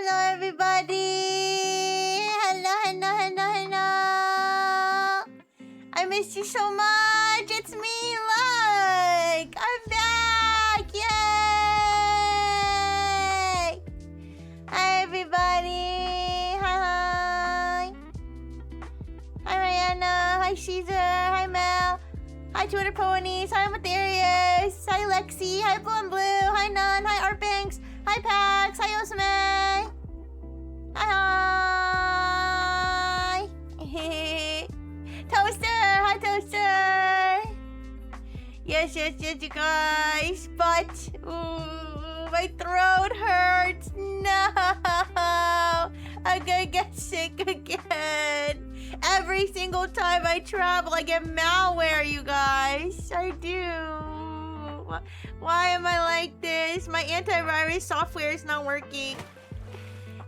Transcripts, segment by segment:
Hello, everybody. Hello. I missed you so much. It's me, Luck. I'm back. Yay. Hi, everybody. Hi. Hi, Rihanna. Hi, Caesar. Hi, Mel. Hi, Twitter Ponies. Hi, Matherius. Hi, Lexi. Hi, Blue and Blue. Hi, Nun. Hi, Art Banks. Hi, Pax. Hi, Osame. Hi. Toaster. Hi, Toaster. Yes, you guys. But, ooh, my throat hurts. No. I'm gonna get sick again. Every single time I travel, I get malware, you guys. I do. Why am I like this? My antivirus software is not working.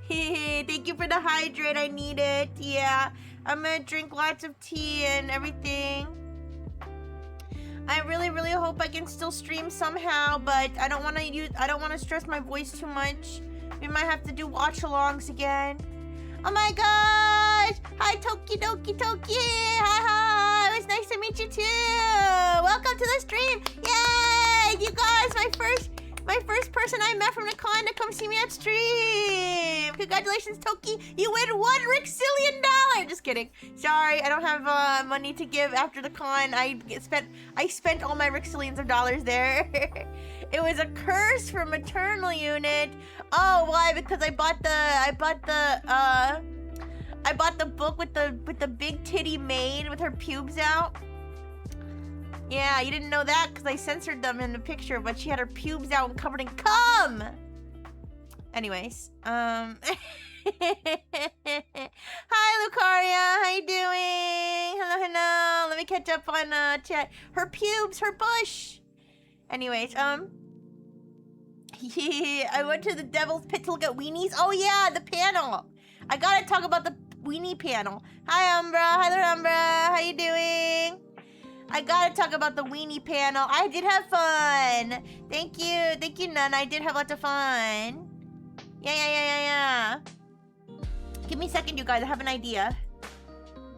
Thank you for the hydrate. I need it. Yeah. I'm gonna drink lots of tea and everything. I really hope I can still stream somehow, but I don't want to stress my voice too much. We might have to do watch-alongs again. Oh my gosh! Hi, Toki. Hi. It was nice to meet you too. Welcome to the stream. Yay! You guys, my first person I met from the con to come see me at stream. Congratulations, Toki. You win $1 Rixillion. Just kidding. Sorry, I don't have money to give after the con. I spent all my Rixillions of dollars there. It was a curse from Maternal Unit. Oh, why? Because I bought the book with the big titty maid with her pubes out. Yeah, you didn't know that because I censored them in the picture, but she had her pubes out and covered in cum. Anyways, Hi, Lucaria. How you doing? Hello. Let me catch up on chat. Her pubes, her bush. Anyways, I went to the Devil's Pit to look at weenies. Oh yeah, the panel. I gotta talk about the weenie panel. Hi, Umbra. Hi there, Umbra. How you doing? I gotta talk about the weenie panel. I did have fun. Thank you, Nun. I did have lots of fun. Yeah. Give me a second, you guys. I have an idea.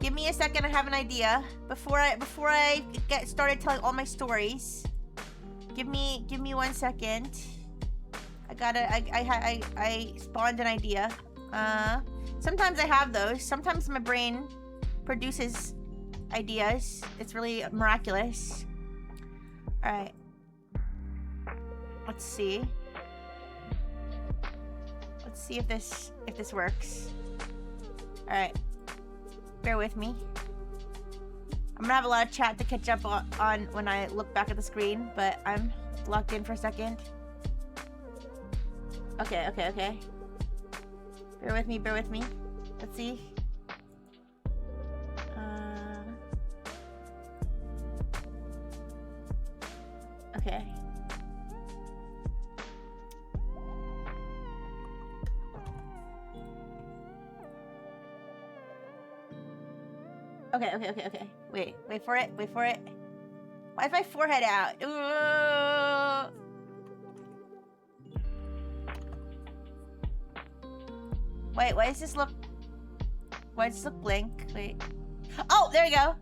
Give me a second. I have an idea before I get started telling all my stories. Give me 1 second. I spawned an idea. Sometimes I have those. Sometimes my brain produces ideas. It's really miraculous. All right. Let's see. Let's see if this works. All right. Bear with me. I'm gonna have a lot of chat to catch up on when I look back at the screen, but I'm locked in for a second. Okay. Bear with me. Let's see. Okay. Okay. Wait for it. Why is my forehead out? Ooh. Wait, why does this look blank? Wait. Oh, there we go.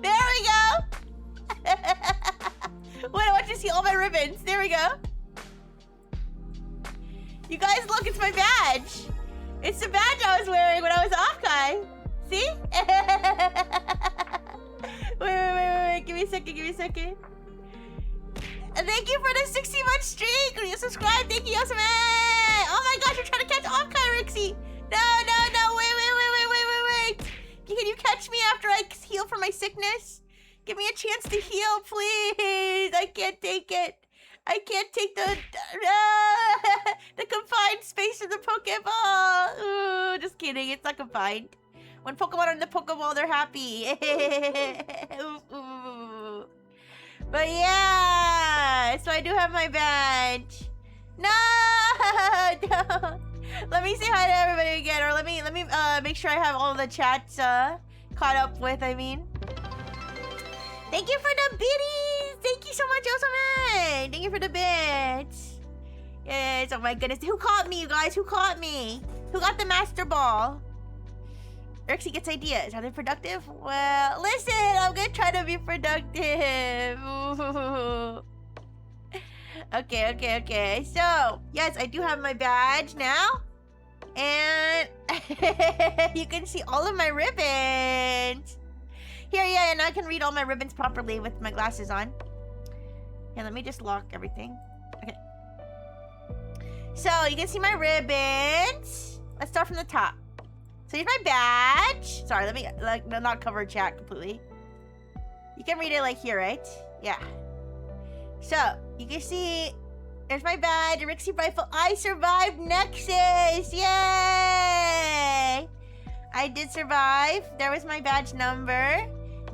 There we go. Wait, I want you to see all my ribbons. There we go. You guys, look, it's my badge. It's the badge I was wearing when I was Offkai. See? Wait. Give me a second. Thank you for the 60-month streak. Will you subscribe? Thank you, Yosame. Oh my gosh, you're trying to catch Offkai, Rixie. No. Wait. Can you catch me after I heal from my sickness? Give me a chance to heal, please. I can't take it. I can't take the confined space of the Pokeball. Ooh, just kidding. It's not confined. When Pokemon are in the Pokeball, they're happy. Ooh. But yeah, so I do have my badge. No, don't. Let me say hi to everybody again, or let me make sure I have all the chats caught up with. I mean, thank you for the biddies. Thank you so much, Osame. Thank you for the bits. Yes, oh my goodness. Who caught me, you guys? Who caught me? Who got the master ball? Rixie gets ideas. Are they productive? Well, listen, I'm gonna try to be productive. Ooh. Okay. So, yes, I do have my badge now. And you can see all of my ribbons. Here, yeah, and I can read all my ribbons properly with my glasses on. Yeah, let me just lock everything. Okay. So, you can see my ribbons. Let's start from the top. So, here's my badge. Sorry, let me, not cover chat completely. You can read it like here, right? Yeah. So, you can see, there's my badge, Rixie rifle. I survived Nexus! Yay! I did survive. There was my badge number.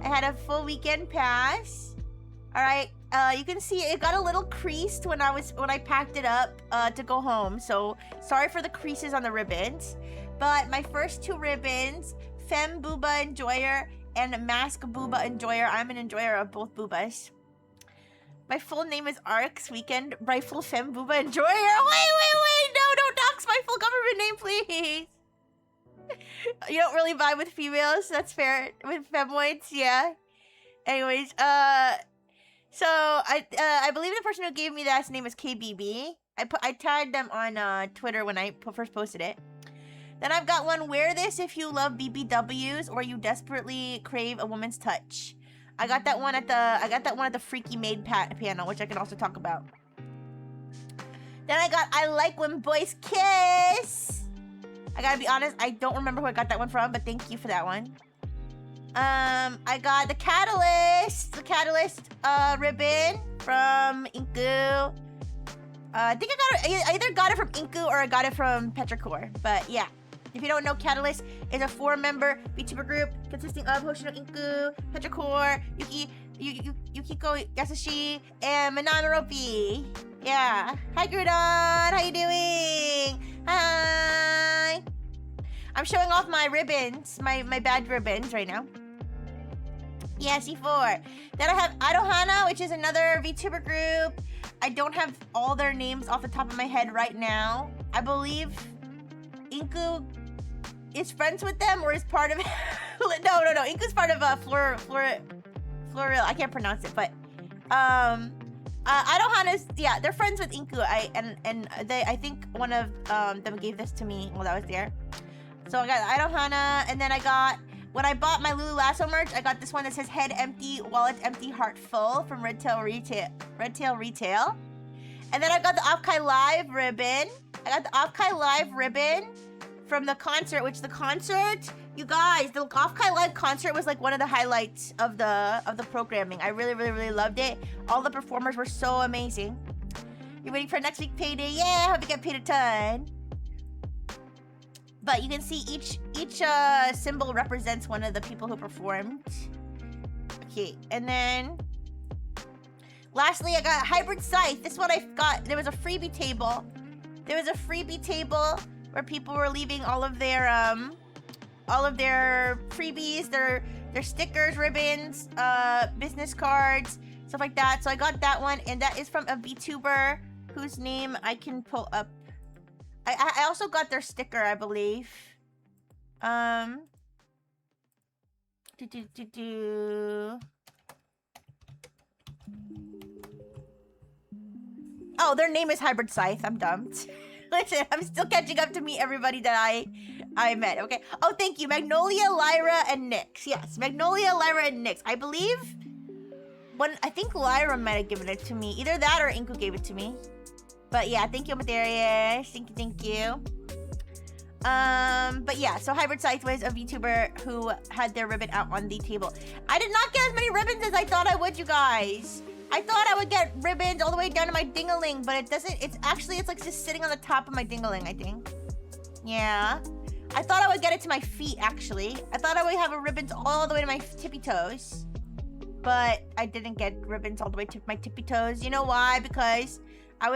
I had a full weekend pass. Alright, you can see it got a little creased when I packed it up to go home. So, sorry for the creases on the ribbons. But my first two ribbons, Femme Booba Enjoyer and Mask Booba Enjoyer. I'm an enjoyer of both boobas. My full name is Arcs Weekend Rifle Femme Booba Enjoyer. Wait! No, don't dox my full government name, please. You don't really vibe with females. That's fair. With femoids, yeah. Anyways, so I believe the person who gave me that name is KBB. I tagged them on Twitter when I first posted it. Then I've got one, wear this if you love BBWs or you desperately crave a woman's touch. I got that one at the Freaky Maid panel, which I can also talk about. Then I like when boys kiss. I gotta be honest, I don't remember who I got that one from, but thank you for that one. I got the Catalyst ribbon from Inku. I think I either got it from Inku or I got it from Petrichor, but yeah. If you don't know, Catalyst is a 4-member VTuber group consisting of Hoshino Inku, Petrichor, Yukiko Yasushi, and Minamiropi. Yeah. Hi, Grudon. How you doing? Hi. I'm showing off my ribbons, my badge ribbons right now. Yeah, C4. Then I have Arohana, which is another VTuber group. I don't have all their names off the top of my head right now. I believe Inku is friends with them or is part of no. Inku's part of Floral. I can't pronounce it, but Arohana's, yeah, they're friends with Inku. I think one of them gave this to me while I was there. So I got Arohana, and then when I bought my Lulu Lasso merch, I got this one that says head empty, wallet empty, heart full from Red Tail Retail. And then I got the Offkai Live ribbon. From the concert, which the concert, you guys, the Offkai Live concert was like one of the highlights of the programming. I really loved it. All the performers were so amazing. You're waiting for next week payday? Yeah, I hope you get paid a ton. But you can see each symbol represents one of the people who performed. Okay, and then lastly, I got Hybrid Scythe. This one I got. There was a freebie table. Where people were leaving all of their freebies, their stickers, ribbons, business cards, stuff like that. So I got that one, and that is from a VTuber whose name I can pull up. I also got their sticker, I believe. Oh, their name is Hybrid Scythe. I'm dumb. Listen, I'm still catching up to meet everybody that I met, okay? Oh, thank you. Magnolia, Lyra, and Nyx. Yes, Magnolia, Lyra, and Nyx. I believe I think Lyra might have given it to me. Either that or Inku gave it to me. But yeah, thank you, Materius. Thank you. But yeah, so Hybrid Scythe was a VTuber who had their ribbon out on the table. I did not get as many ribbons as I thought I would, you guys. I thought I would get ribbons all the way down to my ding-a-ling, but it doesn't. It's like just sitting on the top of my ding-a-ling, I think. Yeah. I thought I would get it to my feet, actually. I thought I would have a ribbons all the way to my tippy toes. But I didn't get ribbons all the way to my tippy toes. You know why? Because I'm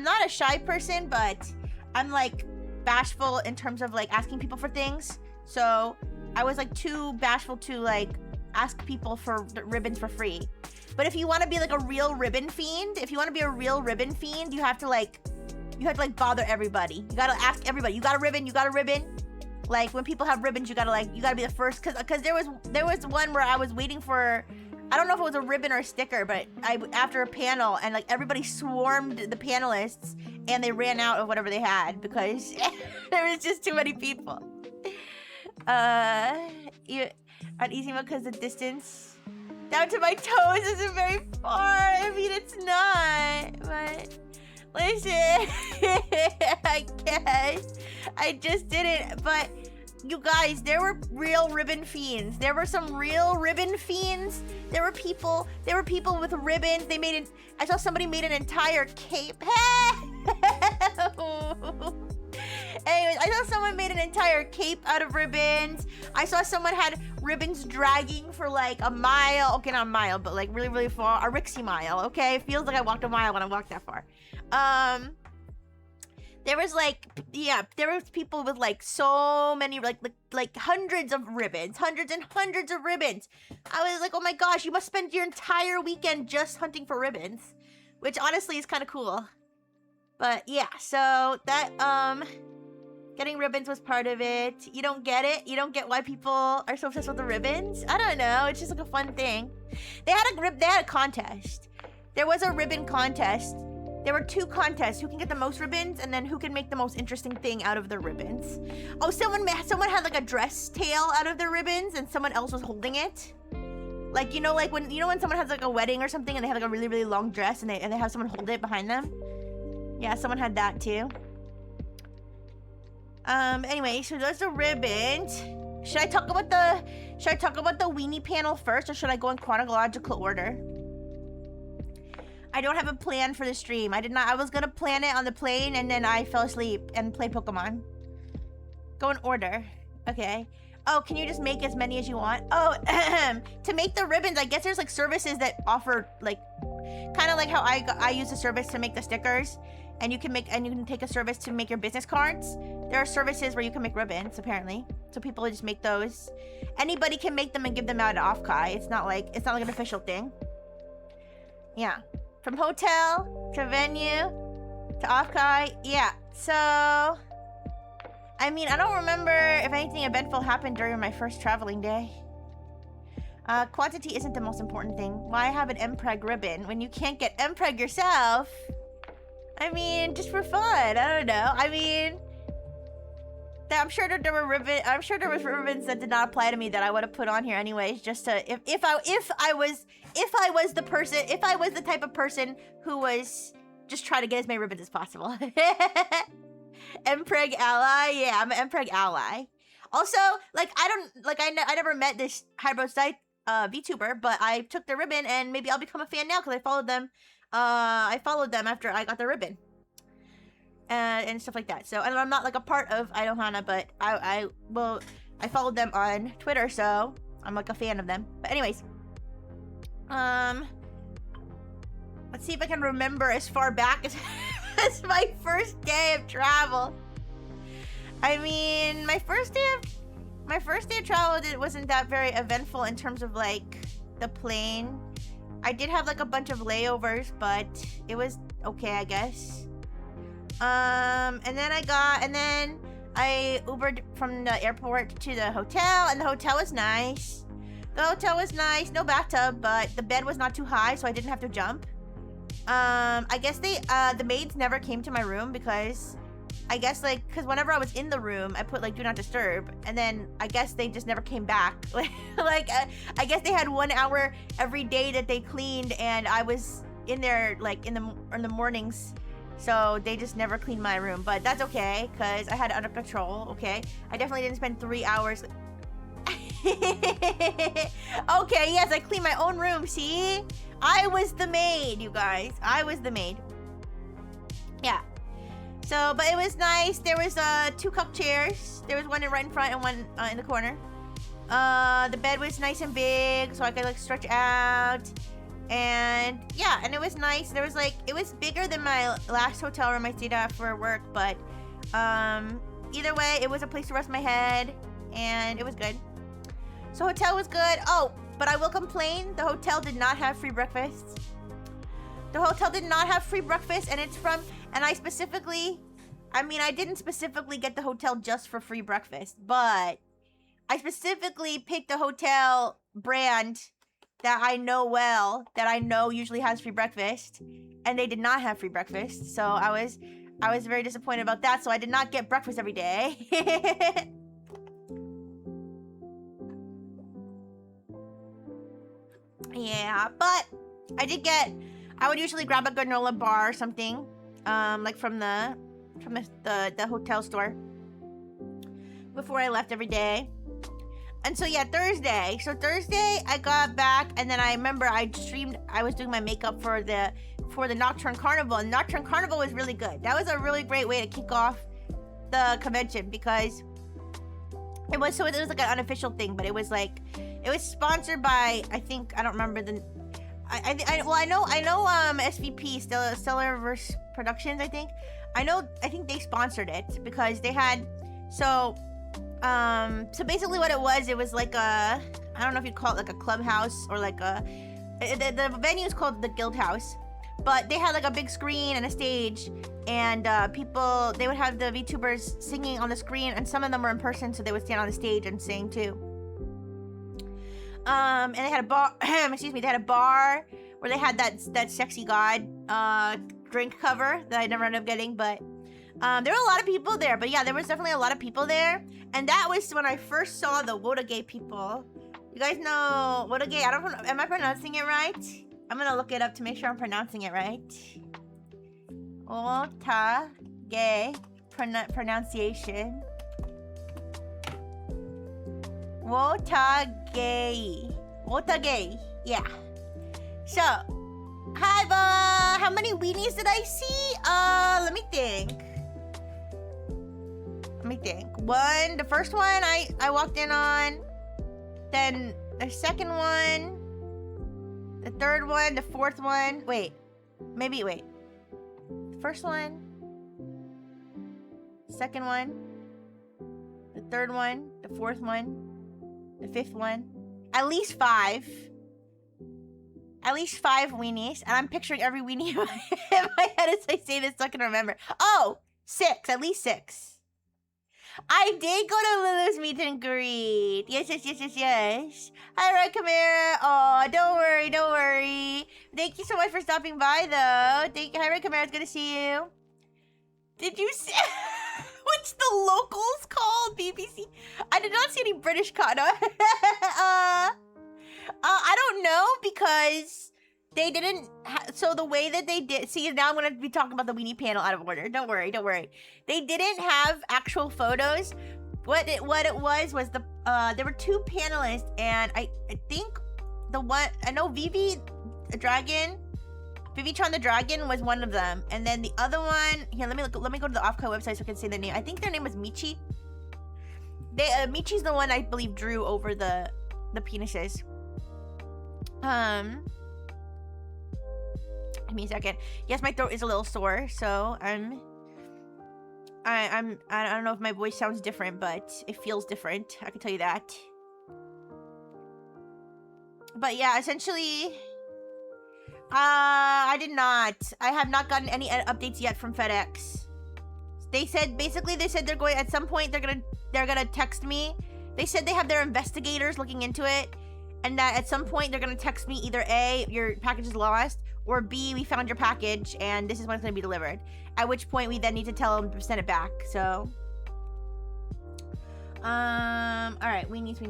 not a shy person, but I'm like bashful in terms of like asking people for things. So I was like too bashful to like ask people for ribbons for free. But if you want to be like a real ribbon fiend, you have to like bother everybody. You gotta ask everybody. You got a ribbon? You got a ribbon? Like when people have ribbons, you gotta be the first. Cause there was one where I was waiting for, I don't know if it was a ribbon or a sticker, but after a panel, and like everybody swarmed the panelists and they ran out of whatever they had because there was just too many people. On easy mode because the distance down to my toes isn't very far. I mean, it's not, but listen, I guess I just did it. But you guys, there were real ribbon fiends. There were some real ribbon fiends. There were people with ribbons. I saw somebody made an entire cape. Anyways, I saw someone made an entire cape out of ribbons. I saw someone had ribbons dragging for like a mile. Okay, not a mile, but like really, really far. A Rixie mile, okay? It feels like I walked a mile when I walked that far. There was like, yeah, there was people with like so many, like hundreds of ribbons. Hundreds and hundreds of ribbons. I was like, oh my gosh, you must spend your entire weekend just hunting for ribbons. Which honestly is kind of cool. But yeah, so that, getting ribbons was part of it. You don't get it? You don't get why people are so obsessed with the ribbons? I don't know. It's just like a fun thing. They had a contest. There was a ribbon contest. There were 2 contests. Who can get the most ribbons and then who can make the most interesting thing out of the ribbons. Oh, someone had like a dress tail out of their ribbons and someone else was holding it. Like, like when someone has like a wedding or something and they have like a really, really long dress and they have someone hold it behind them. Yeah, someone had that too. Anyway, so those are ribbons. Should I talk about the weenie panel first, or should I go in chronological order? I don't have a plan for the stream. I was gonna plan it on the plane and then I fell asleep and played Pokemon. Go in order. Okay. Oh, can you just make as many as you want? Oh, to make the ribbons, I guess there's like services that offer like, kind of like how I use a service to make the stickers. And you can take a service to make your business cards. There are services where you can make ribbons, apparently. So people just make those. Anybody can make them and give them out at Offkai. It's not like an official thing. Yeah. From hotel to venue to Offkai. Yeah. So, I mean, I don't remember if anything eventful happened during my first traveling day. Quantity isn't the most important thing. Why have an MPreg ribbon when you can't get MPreg yourself? I mean, just for fun. I don't know. I mean, I'm sure that there was ribbons that did not apply to me that I would have put on here anyways, just to if I was the type of person who was just trying to get as many ribbons as possible. MPreg ally, yeah, I'm an MPreg ally. Also, like I never met this Hybrid Site VTuber, but I took their ribbon and maybe I'll become a fan now because I followed them. I followed them after I got the ribbon. And stuff like that. So, and I'm not like a part of Idohana, but I followed them on Twitter, so I'm like a fan of them. But anyways, let's see if I can remember as far back as my first day of travel. I mean, my first day of travel wasn't that very eventful in terms of like the plane. I did have like a bunch of layovers, but it was okay, I guess. And then I Ubered from the airport to the hotel, and the hotel was nice. No bathtub, but the bed was not too high, so I didn't have to jump. I guess the maids never came to my room because I guess like, cause whenever I was in the room, I put like do not disturb, and then I guess they just never came back. I guess they had 1 hour every day that they cleaned, and I was in there like in the mornings. So they just never cleaned my room, but that's okay, because I had it under control, okay? I definitely didn't spend 3 hours. Okay, yes, I cleaned my own room, see? I was the maid, you guys. I was the maid. Yeah. So, but it was nice. There was 2 cup chairs. There was one right in front and one in the corner. The bed was nice and big, so I could like stretch out. And yeah, and it was nice. There was like, it was bigger than my last hotel room I stayed at for work, but either way, it was a place to rest my head, and it was good. So hotel was good. Oh, But I will complain, the hotel did not have free breakfast. The hotel did not have free breakfast, and it's from, and I specifically, I mean, I didn't specifically get the hotel just for free breakfast, but I specifically picked a hotel brand that I know well, that I know usually has free breakfast, and they did not have free breakfast. So I was very disappointed about that. So I did not get breakfast every day. Yeah, but I did get. I would usually grab a granola bar or something, like from the hotel store before I left every day. And so yeah, Thursday. So Thursday I got back, and then I remember I streamed. I was doing my makeup for the Nocturne Carnival, and Nocturne Carnival was really good. That was a really great way to kick off the convention because it was like an unofficial thing, but it was sponsored by, I think, I don't remember the. I know SVP Stellarverse Productions, I think. I think they sponsored it because they had so basically what it was like a, I don't know if you'd call it like a clubhouse or like the venue is called the Guild House, but they had like a big screen and a stage, and people, they would have the VTubers singing on the screen, and some of them were in person, so they would stand on the stage and sing too. And they had a bar, excuse me, they had a bar where they had that sexy god drink cover that I never ended up getting, but there were a lot of people there. But yeah, there was definitely a lot of people there, and that was when I first saw the Wotagay people. You guys know Wotagay? Am I pronouncing it right? I'm gonna look it up to make sure I'm pronouncing it right. Wotagay pronunciation. Wotagay. Yeah. So, hi, how many weenies did I see? Let me think. One, the first one I walked in on. Then the second one. The third one, the fourth one. Wait. First one. Second one. The third one. The fourth one. The fifth one. At least five weenies. And I'm picturing every weenie in my head as I say this so I can remember. Oh, 6. At least 6. I did go to Lulu's meet and greet. Yes. Hi, Red Chimera. Oh, don't worry. Thank you so much for stopping by, though. Thank you. Hi, Red Chimera. It's good to see you. Did you see... What's the locals called? BBC? I did not see any British content. I don't know, because they didn't... So the way that they did... See, now I'm going to be talking about the weenie panel out of order. Don't worry. They didn't have actual photos. What it was the... there were 2 panelists, and I think the one... I know Vivitron the Dragon was one of them, and then the other one here. Let me go to the Offkai website so I can say the name. I think their name was Michi. Michi's the one I believe drew over the penises. Give me a second. Yes, my throat is a little sore, so I don't know if my voice sounds different, but it feels different. I can tell you that. But yeah, essentially. I have not gotten any updates yet from FedEx. They said they're going, at some point they're gonna text me. They said they have their investigators looking into it, and that at some point they're gonna text me either A, your package is lost, or B, we found your package and this is when it's gonna be delivered. At which point we then need to tell them to send it back. So, all right, weenies.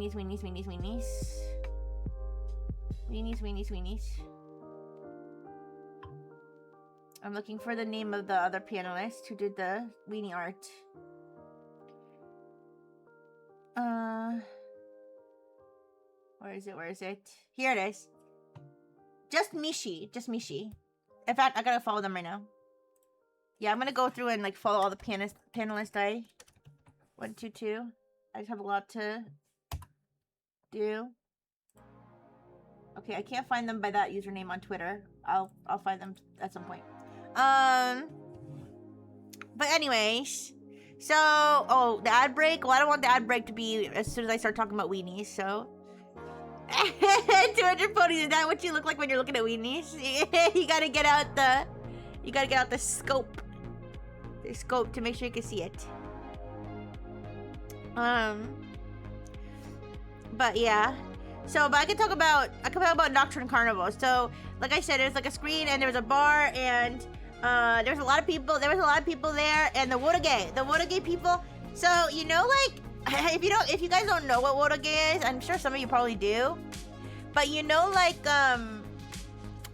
I'm looking for the name of the other panelist who did the weenie art. Where is it? Here it is. Just Mishi. In fact, I gotta follow them right now. Yeah, I'm gonna go through and like follow all the panelists. 1, 2, 2. I just have a lot to do. Okay, I can't find them by that username on Twitter. I'll find them at some point. But anyways, so the ad break. Well, I don't want the ad break to be as soon as I start talking about weenies. So 200 ponies. Is that what you look like when you're looking at weenies? You gotta get out the scope. The scope to make sure you can see it. But yeah. So, but I can talk about Nocturne Carnival. So, like I said, there's like a screen and there was a bar and there was a lot of people. There was a lot of people there, and the Wodage people. So, you know, like if you guys don't know what Wodage is, I'm sure some of you probably do. But you know, like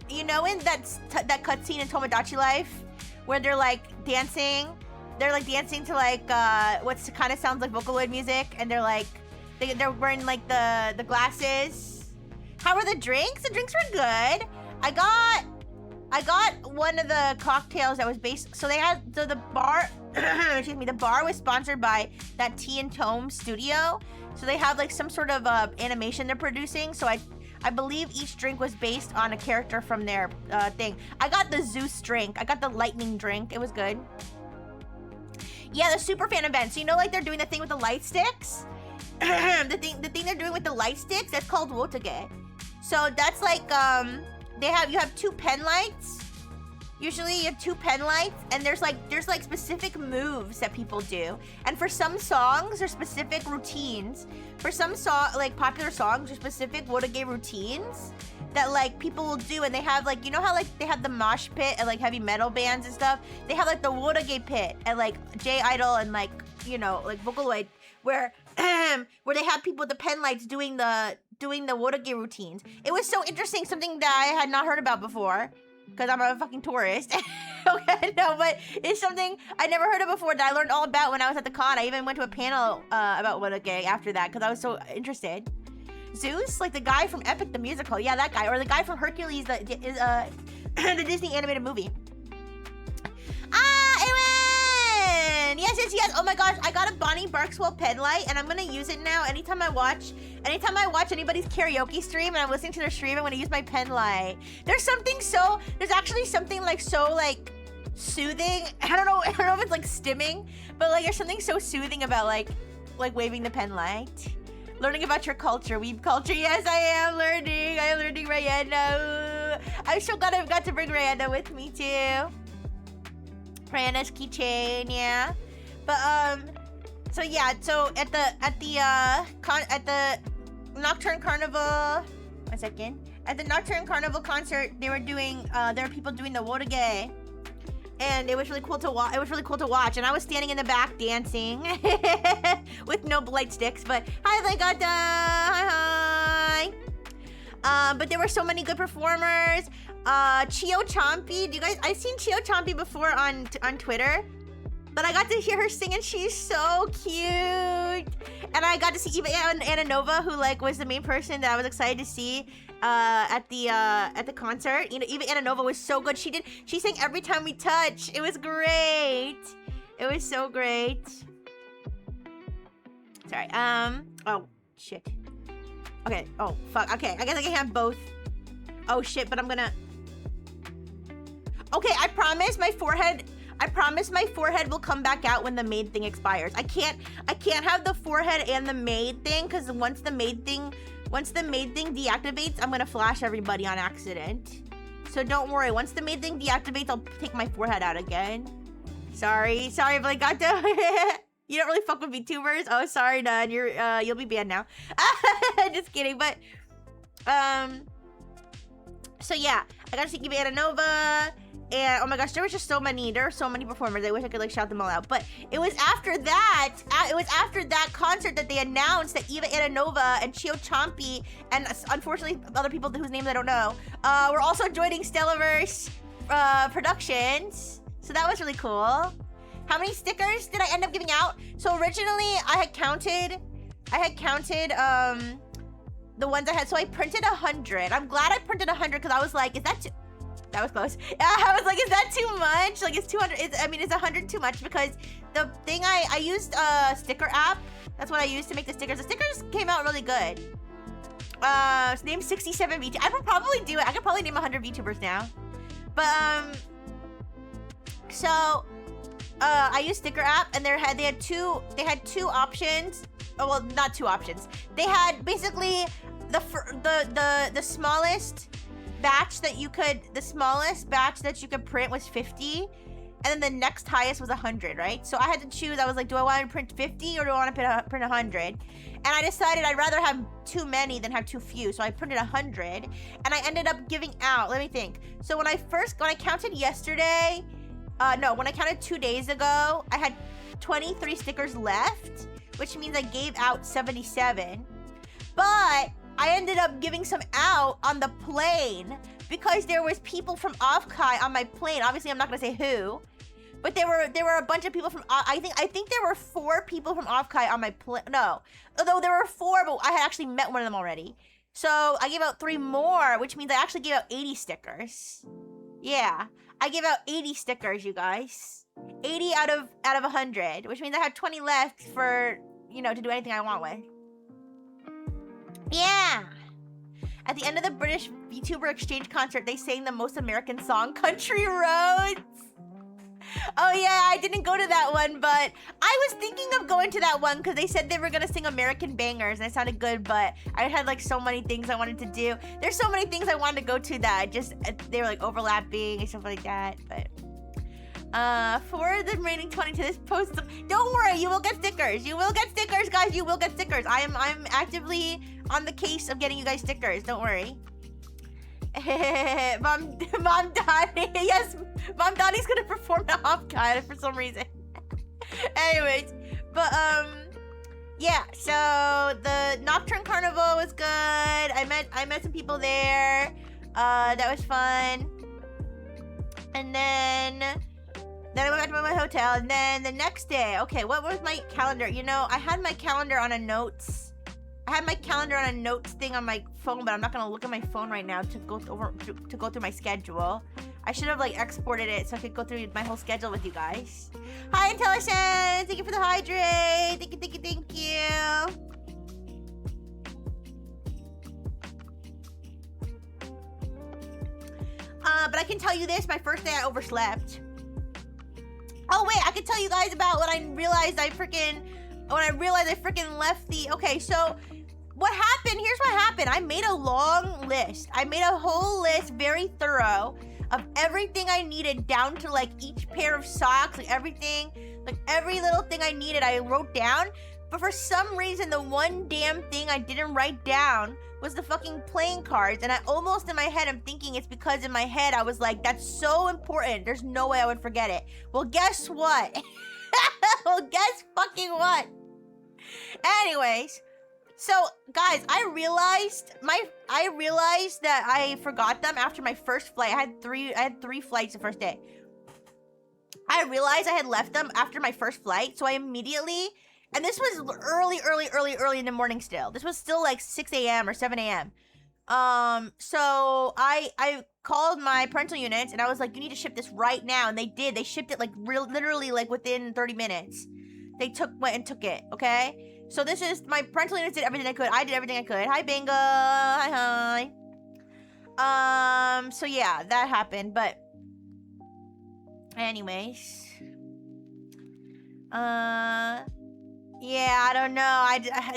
you know, in that cutscene in Tomodachi Life where they're like dancing to like what kind of sounds like Vocaloid music, and they're like they're wearing like the glasses. How were the drinks? The drinks were good. I got one of the cocktails that was based. So the bar, excuse me, the bar was sponsored by that Tea and Tome studio. So they have like some sort of animation they're producing. So I believe each drink was based on a character from their thing. I got the Zeus drink. I got the lightning drink. It was good. Yeah, the super fan event. So you know, like they're doing the thing with the light sticks. the thing they're doing with the light sticks. That's called Wotage. So that's like you have 2 pen lights. Usually you have 2 pen lights, and there's like specific moves that people do. And for some songs, there's specific routines. For some like popular songs, there's specific Wotage routines that like people will do, and they have like, you know how like they have the mosh pit and like heavy metal bands and stuff. They have like the Wotage pit and like J-Idol and like, you know, like Vocaloid where they have people with the pen lights doing the Wotage routines. It was so interesting, something that I had not heard about before, because I'm a fucking tourist. Okay, no, but it's something I never heard of before that I learned all about when I was at the con. I even went to a panel about Wotage after that, because I was so interested. Zeus, like the guy from Epic the Musical, yeah, that guy, or the guy from Hercules, the Disney animated movie. Ewan! Yes. Oh my gosh, I got a Bonnie Barkswell pen light, and I'm gonna use it now. Anytime I watch anybody's karaoke stream and I'm listening to their stream, I'm gonna use my pen light. There's actually something like so like soothing. I don't know if it's like stimming, but like there's something so soothing about like waving the pen light. Learning about your culture, weeb culture. Yes, I am learning Rihanna. I'm so glad I've got to bring Rihanna with me too. Rihanna's keychain, yeah. But so yeah, so at the Nocturne Carnival, one second. At the Nocturne Carnival concert, there were people doing the Wotage. And it was really cool to watch. And I was standing in the back dancing with no light sticks. But hi, Legata. Hi. But there were so many good performers. Chio Chompy. I've seen Chio Chompy before on Twitter. But I got to hear her sing, and she's so cute. And I got to see Eva Ananova, who like was the main person that I was excited to see at the concert. You know, Eva Ananova was so good. She sang Every Time We Touch. It was great. It was so great. Sorry. Oh shit. Okay. Oh fuck. Okay. I guess I can have both. Oh shit. But I'm gonna. Okay. I promise my forehead will come back out when the maid thing expires. I can't have the forehead and the maid thing, because once the maid thing deactivates, I'm gonna flash everybody on accident. So don't worry. Once the maid thing deactivates, I'll take my forehead out again. Sorry, but I got to. You don't really fuck with VTubers. Oh, sorry, Nun. You'll be banned now. Just kidding. But so yeah, I got to see Eva Ananova. And oh my gosh, there were so many performers. I wish I could like shout them all out. But it was after that concert that they announced that Eva Ananova and Chio Chompy and unfortunately other people whose names I don't know were also joining Stellaverse Productions. So that was really cool. How many stickers did I end up giving out? So originally I had counted the ones I had. So I printed 100. I'm glad I printed 100 because I was like, is that too... That was close. I was like, is that too much? Like, it's 200. Is 100 too much? Because the thing I used a sticker app. That's what I used to make the stickers. The stickers came out really good. Name 67 VTubers. I could probably do it. I could probably name 100 VTubers now. But so I used sticker app, and they had two options. Oh, well, not two options. They had basically the smallest batch that you could print was 50, and then the next highest was 100, right? So I had to choose. I was like, do I want to print 50 or do I want to print 100? And I decided I'd rather have too many than have too few. So I printed 100, and I ended up giving out. Let me think. So when I counted yesterday, when I counted 2 days ago, I had 23 stickers left, which means I gave out 77. But I ended up giving some out on the plane because there was people from Offkai on my plane. Obviously, I'm not gonna say who, but there were a bunch of people from. I think there were 4 people from Offkai on my plane. No, although there were 4, but I had actually met one of them already. So I gave out 3 more, which means I actually gave out 80 stickers. Yeah, I gave out 80 stickers, you guys. 80 out of 100, which means I have 20 left for to do anything I want with. Yeah. At the end of the British VTuber Exchange concert, they sang the most American song, Country Roads. Oh yeah, I didn't go to that one, but I was thinking of going to that one because they said they were gonna sing American bangers and it sounded good, but I had like so many things I wanted to do. There's so many things I wanted to go to that they were like overlapping and stuff like that, but for the remaining 20 to this post, don't worry, you will get stickers. You will get stickers, guys. You will get stickers. I'm actively on the case of getting you guys stickers. Don't worry. Mom Donnie. Yes, Mom Donnie's gonna perform the Offkai for some reason. Anyways, but yeah. So the Nocturne Carnival was good. I met some people there. That was fun. And then I went back to my hotel, and then the next day, okay, what was my calendar? I had my calendar on a notes. I had my calendar on a notes thing on my phone, but I'm not gonna look at my phone right now to go through my schedule. I should have exported it so I could go through my whole schedule with you guys. Hi, Intelligence! Thank you for the hydrate. Thank you. But I can tell you this: my first day, I overslept. Oh wait, I can tell you guys about when I realized I freaking left the. Okay, so what happened? Here's what happened. I made a long list. I made a whole list, very thorough, of everything I needed down to each pair of socks, everything, every little thing I needed. I wrote down, but for some reason, the one damn thing I didn't write down was the fucking playing cards, and I almost in my head, I'm thinking it's because in my head I was like, that's so important, there's no way I would forget it. Well, guess what? Well, guess fucking what? Anyways, so guys, I realized that I forgot them after my first flight. I had three flights the first day. I realized I had left them after my first flight, so I immediately. And this was early in the morning still. This was still 6 a.m. or 7 a.m. So I called my parental units and I was like, you need to ship this right now. And they did. They shipped it literally within 30 minutes. They went and took it, okay? So this is, my parental units did everything I could. I did everything I could. Hi, Bingo. Hi. So yeah, that happened. But anyways. Yeah, I don't know.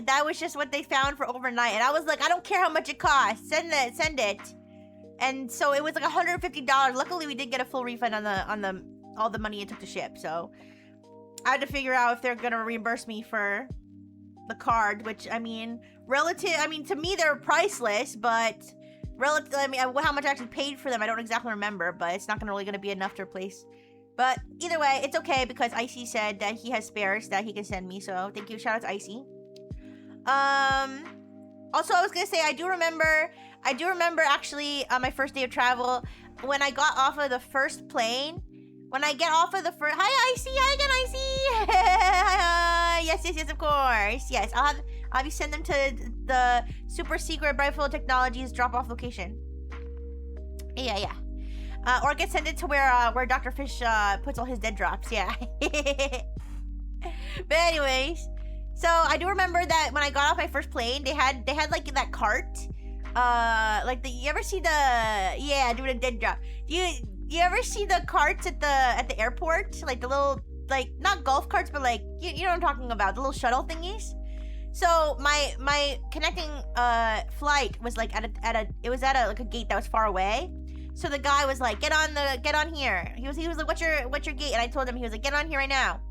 That was just what they found for overnight. And I was like, I don't care how much it costs. Send it. And so it was $150. Luckily, we did get a full refund on all the money it took to ship. So I had to figure out if they're going to reimburse me for the card, which, to me, they're priceless, but how much I actually paid for them, I don't exactly remember, but it's not really going to be enough to replace. But either way, it's okay because Icy said that he has spares that he can send me. So thank you. Shout out to Icy. Also, I was going to say, I do remember actually on my first day of travel, when I got off of the first plane, hi, Icy. Hi again, Icy. Hi. Yes, of course. Yes, I'll have you send them to the super secret Brightful Technologies drop-off location. Yeah. Or get sent it to where Dr. Fish puts all his dead drops. Yeah. But anyways, so I do remember that when I got off my first plane, they had that cart. You ever see doing a dead drop? You ever see the carts at the airport? The little not golf carts, but you know what I'm talking about, the little shuttle thingies. So my connecting flight was like at a like a gate that was far away. So the guy was like, get on here. He was like, what's your gate? And I told him, he was like, get on here right now.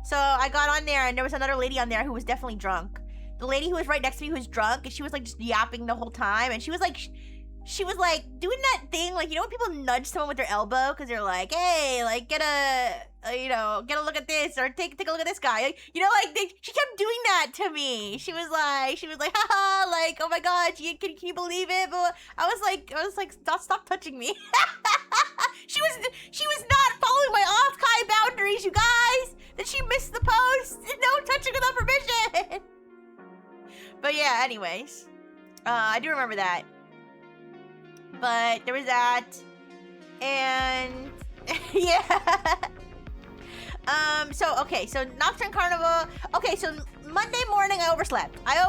So I got on there, and there was another lady on there who was definitely drunk. The lady who was right next to me who was drunk, and she was like just yapping the whole time, and she was like doing that thing, like, you know when people nudge someone with their elbow because they're like, hey, like get a look at this, or take a look at this guy, like, you know, like she kept doing that to me. She was like, haha, like, oh my god, can you believe it? But I was like, stop touching me. she was not following my Offkai boundaries, you guys. Then she missed the post. No touching without permission. But yeah, anyways, I do remember that. But there was that, and yeah. So Nocturne Carnival. Okay, so Monday morning I overslept. I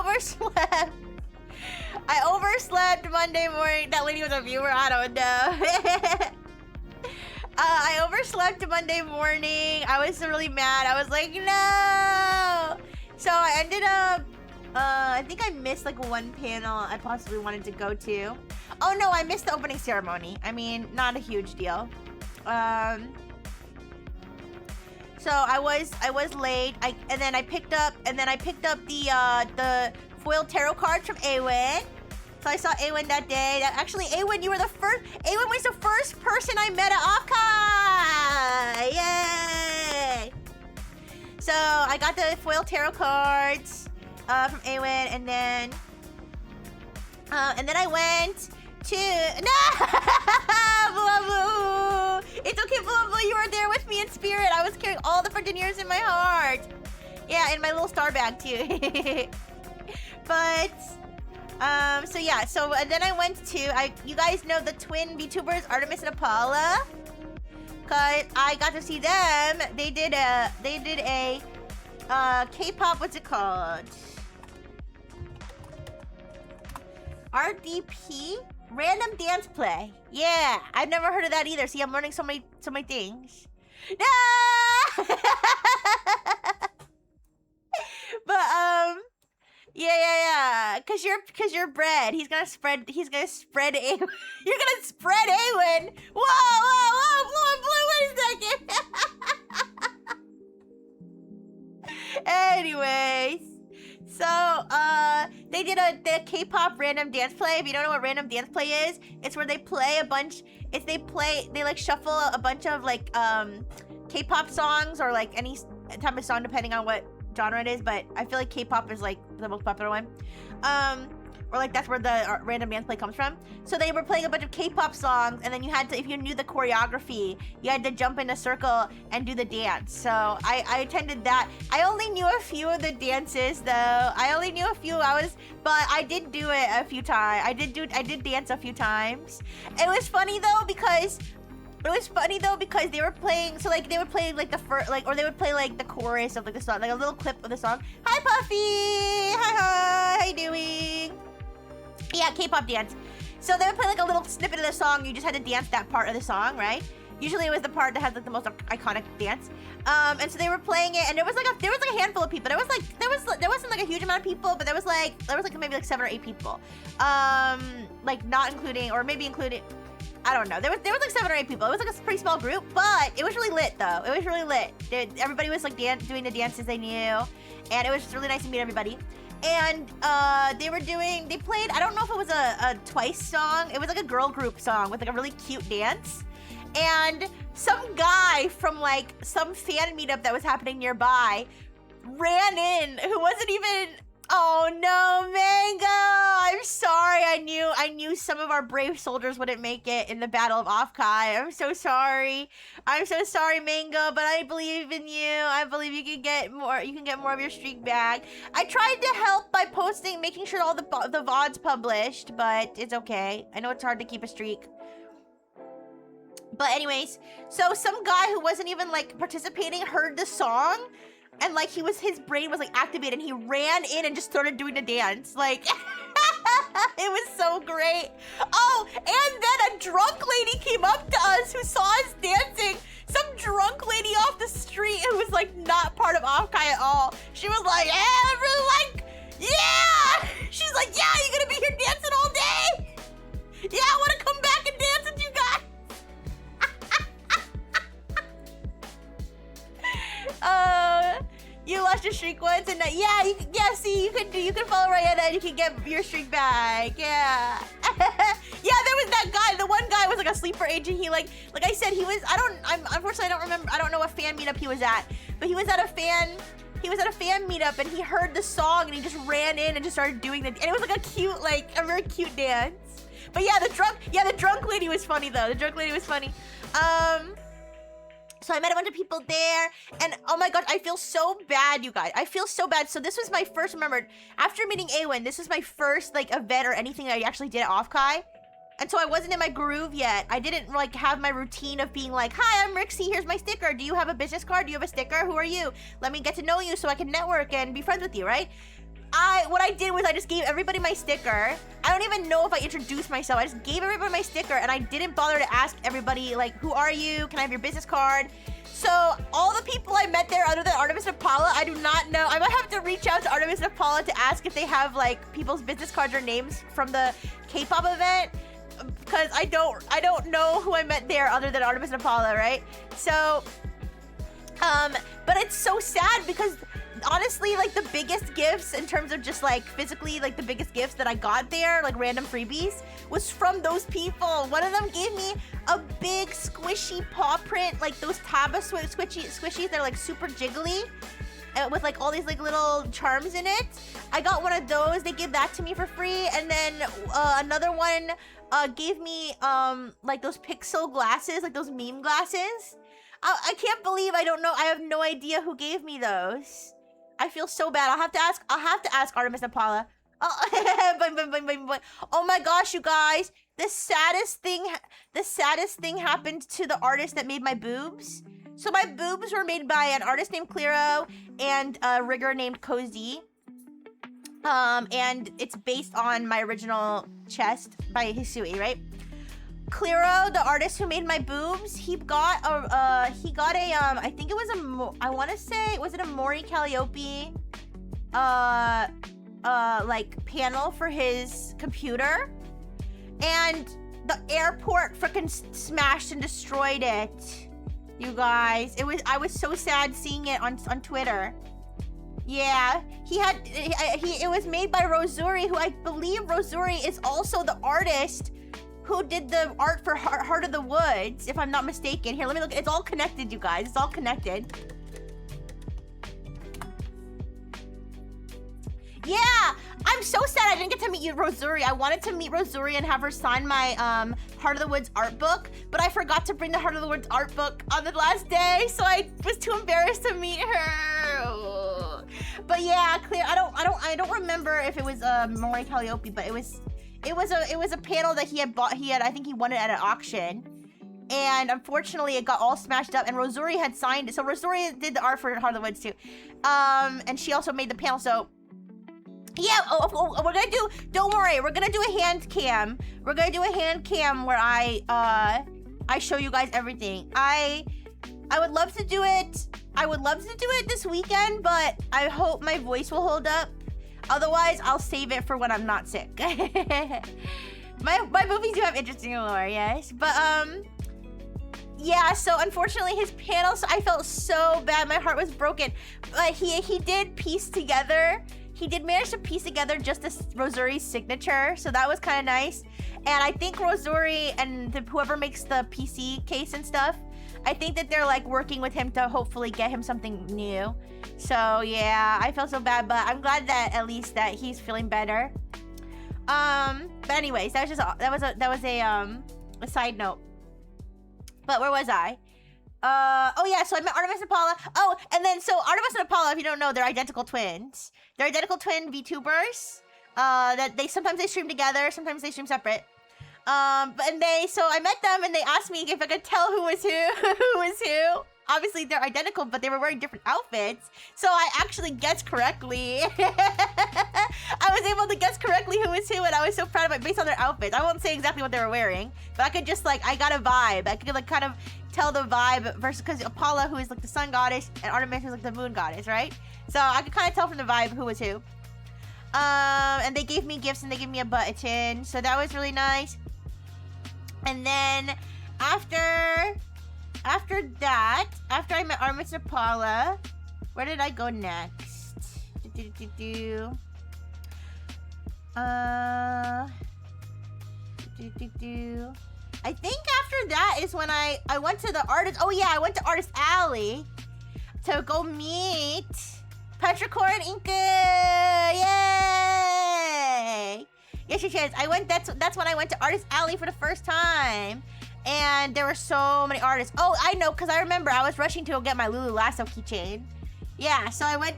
overslept Monday morning. That lady was a viewer. I don't know. I overslept Monday morning. I was really mad. I was like, no. So I ended up. I think I missed like one panel I possibly wanted to go to. Oh no, I missed the opening ceremony. I mean, not a huge deal. So I was late. And then I picked up the foiled tarot cards from Awen. So I saw Awen that day. Actually, Awen, you were the first. Awen was the first person I met at Offkai. Yay! So I got the foiled tarot cards from Awen, and then I went to Blah, blah. It's okay, Blah, blah. You were there with me in spirit. I was carrying all the freaking years in my heart. Yeah, in my little star bag too. But so yeah, and then I went to you guys know the twin VTubers Artemis and Apollo, cause I got to see them. They did a K-pop, what's it called? RDP? Random dance play. Yeah, I've never heard of that either. See, I'm learning so many things. No! But yeah. Cause you're bread. He's gonna spread A. You're gonna spread Awen. Whoa, Blue, wait a second. Anyways. So, they did the K-pop random dance play. If you don't know what random dance play is, it's where they play a bunch, they like shuffle a bunch of like, K-pop songs or like any type of song depending on what genre it is, but I feel like K-pop is like the most popular one. Or like that's where the random dance play comes from. So they were playing a bunch of K-pop songs, and then you had to, if you knew the choreography, you had to jump in a circle and do the dance. So I attended that. I only knew a few of the dances though. I only knew a few. But I did do it a few times. I did dance a few times. It was funny though because they were playing, so like they would play like the first, like, or they would play like the chorus of like the song, like a little clip of the song. Hi Puffy, hi, how you doing? Yeah, K-pop dance. So they would play like a little snippet of the song. You just had to dance that part of the song, right? Usually it was the part that has like the most iconic dance. And so they were playing it, and there was like a handful of people. There wasn't like a huge amount of people, but there was like maybe like 7 or 8 people. Like not including, or maybe including, I don't know. There was like 7 or 8 people. It was like a pretty small group, but it was really lit though. It was really lit. Everybody was like doing the dances they knew, and it was just really nice to meet everybody. And they played, I don't know if it was a Twice song. It was like a girl group song with like a really cute dance. And some guy from like some fan meetup that was happening nearby ran in, who wasn't even, oh no, Mango! I'm sorry. I knew some of our brave soldiers wouldn't make it in the Battle of Offkai. I'm so sorry. I'm so sorry, Mango, but I believe in you. I believe you can get more. You can get more of your streak back. I tried to help by making sure all the VODs published, but it's okay. I know it's hard to keep a streak. But anyways, so some guy who wasn't even like participating heard the song, and like his brain was like activated, and he ran in and just started doing the dance. Like, it was so great. Oh, and then a drunk lady came up to us who saw us dancing. Some drunk lady off the street who was like not part of Offkai at all. She was like, hey, I really like lost your streak once, and see, you can follow Rihanna and you can get your streak back. Yeah. Yeah, there was that guy. The one guy was like a sleeper agent. He like I said, he was. Unfortunately, I don't remember. I don't know what fan meetup he was at, but he was at a fan meetup, and he heard the song and he just ran in and just started doing it. And it was like a very cute dance. But yeah, the drunk lady was funny though. The drunk lady was funny. So I met a bunch of people there, and oh my gosh, I feel so bad, you guys. I feel so bad. So this was my first, remember, after meeting Awen, this was my first like event or anything that I actually did at Offkai. And so I wasn't in my groove yet. I didn't like have my routine of being like, hi, I'm Rixie, here's my sticker. Do you have a business card? Do you have a sticker? Who are you? Let me get to know you so I can network and be friends with you, right? What I did was I just gave everybody my sticker. I don't even know if I introduced myself. I just gave everybody my sticker, and I didn't bother to ask everybody, like, who are you? Can I have your business card? So all the people I met there, other than Artemis and Paula, I do not know. I might have to reach out to Artemis and Paula to ask if they have, like, people's business cards or names from the K-pop event, because I don't know who I met there other than Artemis and Paula, right? So, but it's so sad because honestly, like, the biggest gifts in terms of just like physically, like the biggest gifts that I got there, like random freebies, was from those people. One of them gave me a big squishy paw print, like those Taba squishies. They're like super jiggly with like all these like little charms in it. I got one of those. They gave that to me for free. And then another one gave me like those pixel glasses, like those meme glasses. I can't believe I don't know. I have no idea who gave me those. I feel so bad. I'll have to ask Artemis and Paula. Oh, oh my gosh, you guys! The saddest thing happened to the artist that made my boobs. So my boobs were made by an artist named Clero and a rigger named Cozy. And it's based on my original chest by Hisui, right? Clero, the artist who made my boobs, he got a I think it was I want to say, was it a Mori Calliope like panel for his computer, and the airport freaking smashed and destroyed it, you guys. I was so sad seeing it on Twitter. Yeah, it was made by Rosuri, who I believe Rosuri is also the artist who did the art for Heart of the Woods, if I'm not mistaken. Here, let me look. It's all connected, you guys. It's all connected. Yeah, I'm so sad I didn't get to meet you, Rosuri. I wanted to meet Rosuri and have her sign my Heart of the Woods art book, but I forgot to bring the Heart of the Woods art book on the last day, so I was too embarrassed to meet her. But yeah, clear. I don't remember if it was Mori Calliope, but it was a panel that he had bought. I think he won it at an auction, and unfortunately it got all smashed up, and Rosuri had signed it. So Rosuri did the art for Heart of the Woods too, and she also made the panel. So yeah, we're gonna do. Don't worry, we're gonna do a hand cam. We're gonna do a hand cam where I show you guys everything. I would love to do it. I would love to do it this weekend, but I hope my voice will hold up. Otherwise, I'll save it for when I'm not sick. my movies do have interesting lore, yes. But, yeah, so unfortunately his panel, so I felt so bad. My heart was broken. But he did piece together. He did manage to piece together just Rosuri's signature. So that was kind of nice. And I think Rosuri and whoever makes the PC case and stuff, I think that they're like working with him to hopefully get him something new. So yeah, I felt so bad, but I'm glad that at least that he's feeling better. But anyways, that was a side note. But where was I? Oh yeah, so I met Artemis and Paula. Oh, and then so Artemis and Paula, if you don't know, they're identical twins. They're identical twin VTubers. That sometimes they stream together, sometimes they stream separate. So I met them and they asked me if I could tell who was who. Obviously they're identical, but they were wearing different outfits. So I actually guessed correctly. I was able to guess correctly who was who, and I was so proud of it based on their outfits. I won't say exactly what they were wearing, but I could just like, I got a vibe. I could like kind of tell the vibe versus, because Apollo, who is like the sun goddess, and Artemis, who's like the moon goddess, right? So I could kind of tell from the vibe who was who. And they gave me gifts and they gave me a button, so that was really nice. And then after that, after I met Artemis and Paula, where did I go next? I think after that is when I went to the artist. Oh yeah, I went to Artist Alley to go meet Petrichor and Inca. Yay! Yes. That's when I went to Artist Alley for the first time. And there were so many artists. Oh, I know, because I remember I was rushing to go get my Lulu Lasso keychain. Yeah, so I went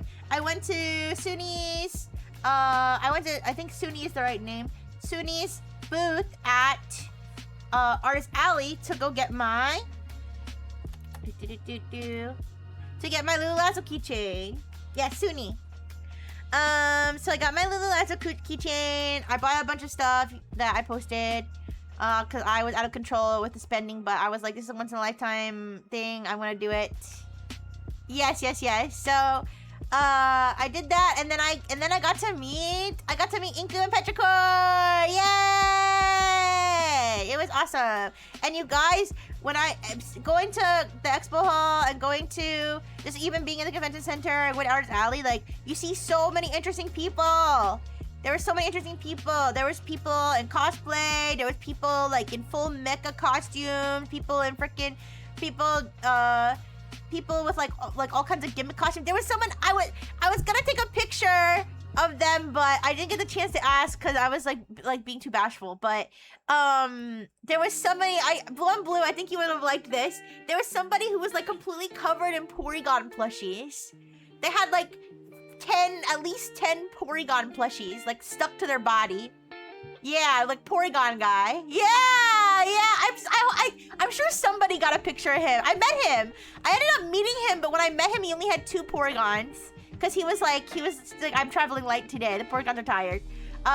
to Suni's. I think Suni is the right name. Suni's booth at Artist Alley to go get my to get my Lulu Lasso keychain. Yeah, Suni. So I got my Lulu Lasso keychain. I bought a bunch of stuff that I posted. Because I was out of control with the spending, but I was like, this is a once in a lifetime thing. I'm gonna do it. Yes. So, I did that, and then I got to meet Inku and Petrichor. Yay! It was awesome. And you guys, when I going to the expo hall and going to just even being in the convention center with Artist Alley, like you see so many interesting people. There were so many interesting people. There was people in cosplay. There was people like in full mecha costumes. People in freaking people with like all kinds of gimmick costumes. There was someone I was gonna take a picture of them, but I didn't get the chance to ask because I was like being too bashful. But there was somebody Blue. I think you would have liked this. There was somebody who was like completely covered in Porygon plushies. They had like at least 10 Porygon plushies, like, stuck to their body. Yeah, like, Porygon guy. Yeah, I'm sure somebody got a picture of him. I met him. I ended up meeting him, but when I met him, he only had 2 Porygons. Because he was like, I'm traveling light today. The Porygons are tired. When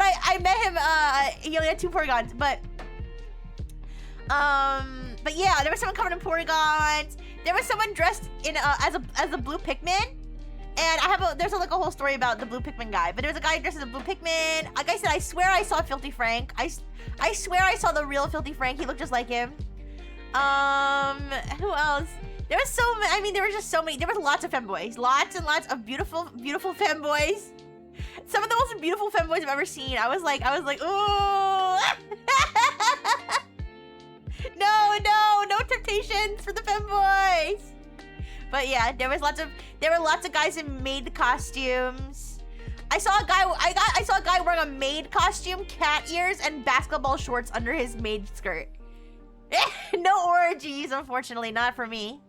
I met him, he only had 2 Porygons, but yeah, there was someone covered in Porygons. There was someone dressed in as a blue Pikmin, and there's like a whole story about the blue Pikmin guy. But there was a guy dressed as a blue Pikmin. Like I said, I swear I saw Filthy Frank. I swear I saw the real Filthy Frank. He looked just like him. Who else? There was so many. I mean, there were just so many. There was lots of femboys, lots and lots of beautiful femboys. Some of the most beautiful femboys I've ever seen. I was like, ooh. No temptations for the femboys. But yeah, there were lots of guys in maid costumes. I saw a guy wearing a maid costume, cat ears, and basketball shorts under his maid skirt. No orgies, unfortunately, not for me.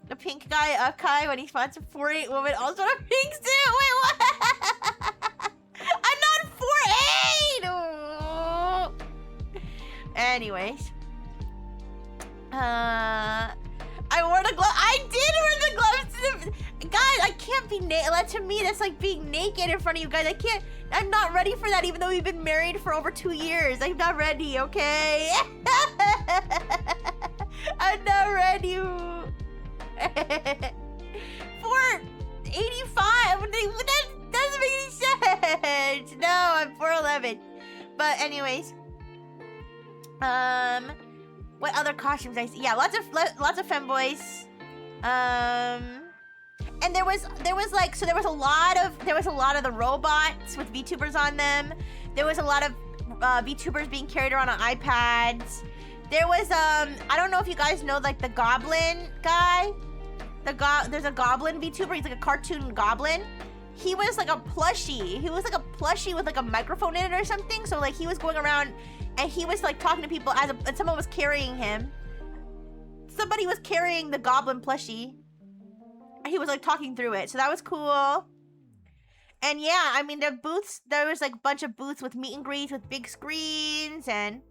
The pink guy, Offkai, when he spots a 4'8" woman, also in a pink suit. Wait, what? I'm not 4'8". Oh. Anyways. I wore the glove. I did wear the gloves. Guys, I can't be naked. To me, that's like being naked in front of you guys. I'm not ready for that, even though we've been married for over 2 years. I'm not ready, okay? I'm not ready. 485. That doesn't make any sense. No, I'm 4'11". But anyways, what other costumes I see? Yeah, lots of femboys. And there was a lot of the robots with VTubers on them. There was a lot of VTubers being carried around on iPads. There was I don't know if you guys know like the Goblin guy. There's a Goblin VTuber. He's like a cartoon goblin. He was like a plushie. He was like a plushie with like a microphone in it or something. So like he was going around and he was like talking to people and someone was carrying him. Somebody was carrying the Goblin plushie. And he was like talking through it. So that was cool. And yeah, I mean, there was like a bunch of booths with meet and greets with big screens, and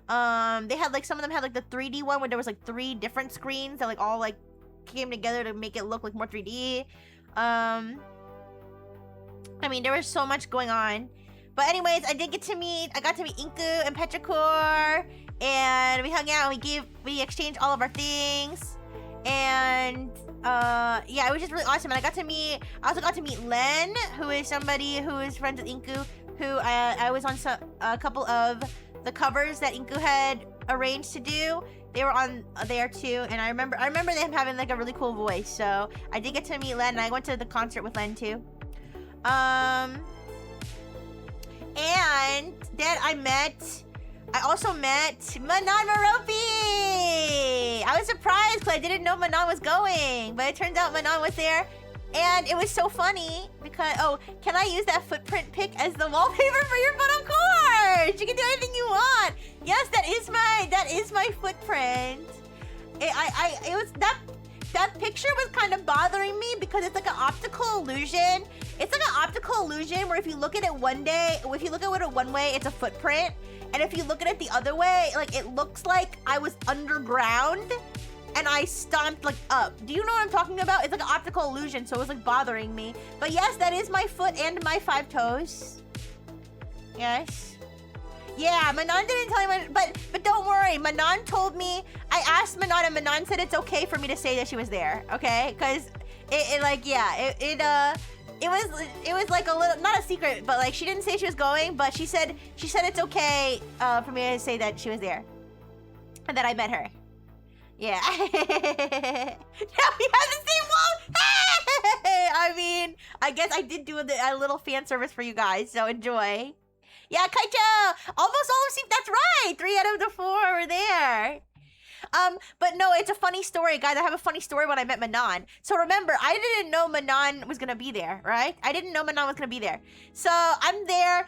they had like, some of them had like the 3D one where there was like 3 different screens that like all like came together to make it look like more 3D. I mean, there was so much going on. But anyways, I got to meet Inku and Petrichor, and we hung out and we exchanged all of our things. And yeah, it was just really awesome. And I also got to meet Len, who is somebody who is friends with Inku, who I was on a couple of the covers that Inku had arranged to do. They were on there too, and I remember them having like a really cool voice. So I did get to meet Len, and I went to the concert with Len too. And then I also met Manon Maropi. I was surprised because I didn't know Manon was going, but it turns out Manon was there. And it was so funny because, oh, can I use that footprint pic as the wallpaper for your phone? Of course! You can do anything you want. Yes, that is my footprint. That picture was kind of bothering me because it's like an optical illusion. It's like an optical illusion where if you look at it one way, it's a footprint. And if you look at it the other way, like it looks like I was underground and I stomped like up. Do you know what I'm talking about? It's like an optical illusion, so it was like bothering me. But yes, that is my foot and my 5 toes. Yes. Yeah, Manon didn't tell me, but don't worry. Manon told me. I asked Manon, and Manon said it's okay for me to say that she was there. Okay, because it was like a little, not a secret, but like she didn't say she was going, but she said it's okay for me to say that she was there and that I met her. Yeah. Now we have the same wall. I mean, I guess I did do a little fan service for you guys, so enjoy. Yeah, Kaicho! Almost all of that's right! 3 out of the 4 were there. But no, it's a funny story, guys. I have a funny story when I met Manon. So remember, I didn't know Manon was gonna be there, right? I didn't know Manon was gonna be there. So I'm there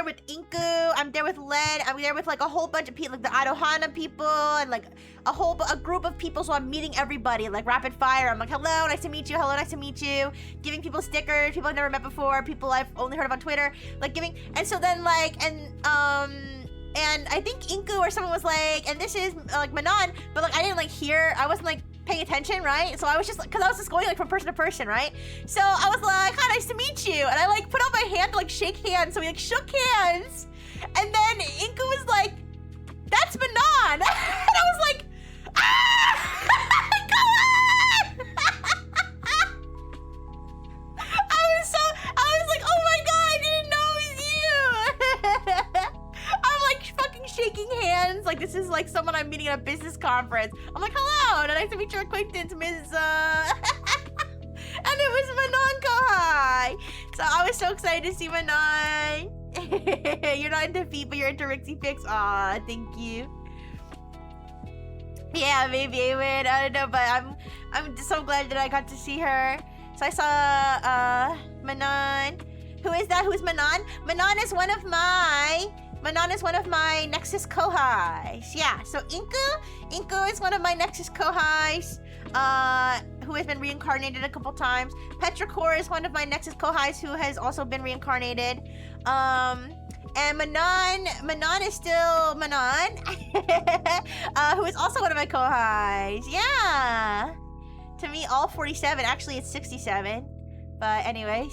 with Inku, I'm there with Len, I'm there with like a whole bunch of people, like the Arohana people, and like a group of people, so I'm meeting everybody, like rapid fire. I'm like, hello, nice to meet you, hello, nice to meet you. Giving people stickers, people I've never met before, people I've only heard of on Twitter, like giving, and so then like, and I think Inku or someone was like, and this is like Manon, but like I didn't like hear, I wasn't like paying attention, right? So I was just like, cause I was just going like from person to person, right? So I was like, hi, nice to meet you. And I like put out my hand to like shake hands. So we like shook hands. And then Inku was like, that's Manon. And I was like, ah! Go on! I was like, oh my God, I didn't know it was you. I'm like fucking shaking hands like this is like someone I'm meeting at a business conference. I'm like, hello, and nice to meet your acquaintance, Ms. And it was Manon Kohai. So I was so excited to see Manon. You're not into feet, but you're into Rixie pics. Aw, thank you. Yeah, maybe I would. I don't know, but I'm just so glad that I got to see her. So I saw Manon. Who is that? Who's Manon? Manon is one of my Nexus Kohais. Yeah, so Inku is one of my Nexus Kohais, who has been reincarnated a couple times. Petrichor is one of my Nexus Kohais who has also been reincarnated. And Manon is still Manon, who is also one of my Kohais. Yeah. To me, all 47. Actually, it's 67. But anyways.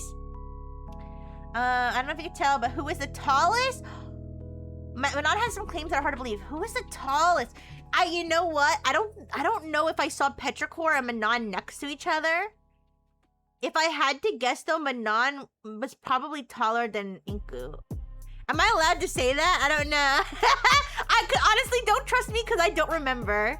I don't know if you can tell, but who is the tallest? Manon has some claims that are hard to believe. Who is the tallest? You know what? I don't know if I saw Petrichor and Manon next to each other. If I had to guess though, Manon was probably taller than Inku. Am I allowed to say that? I don't know. I could honestly don't trust me because I don't remember.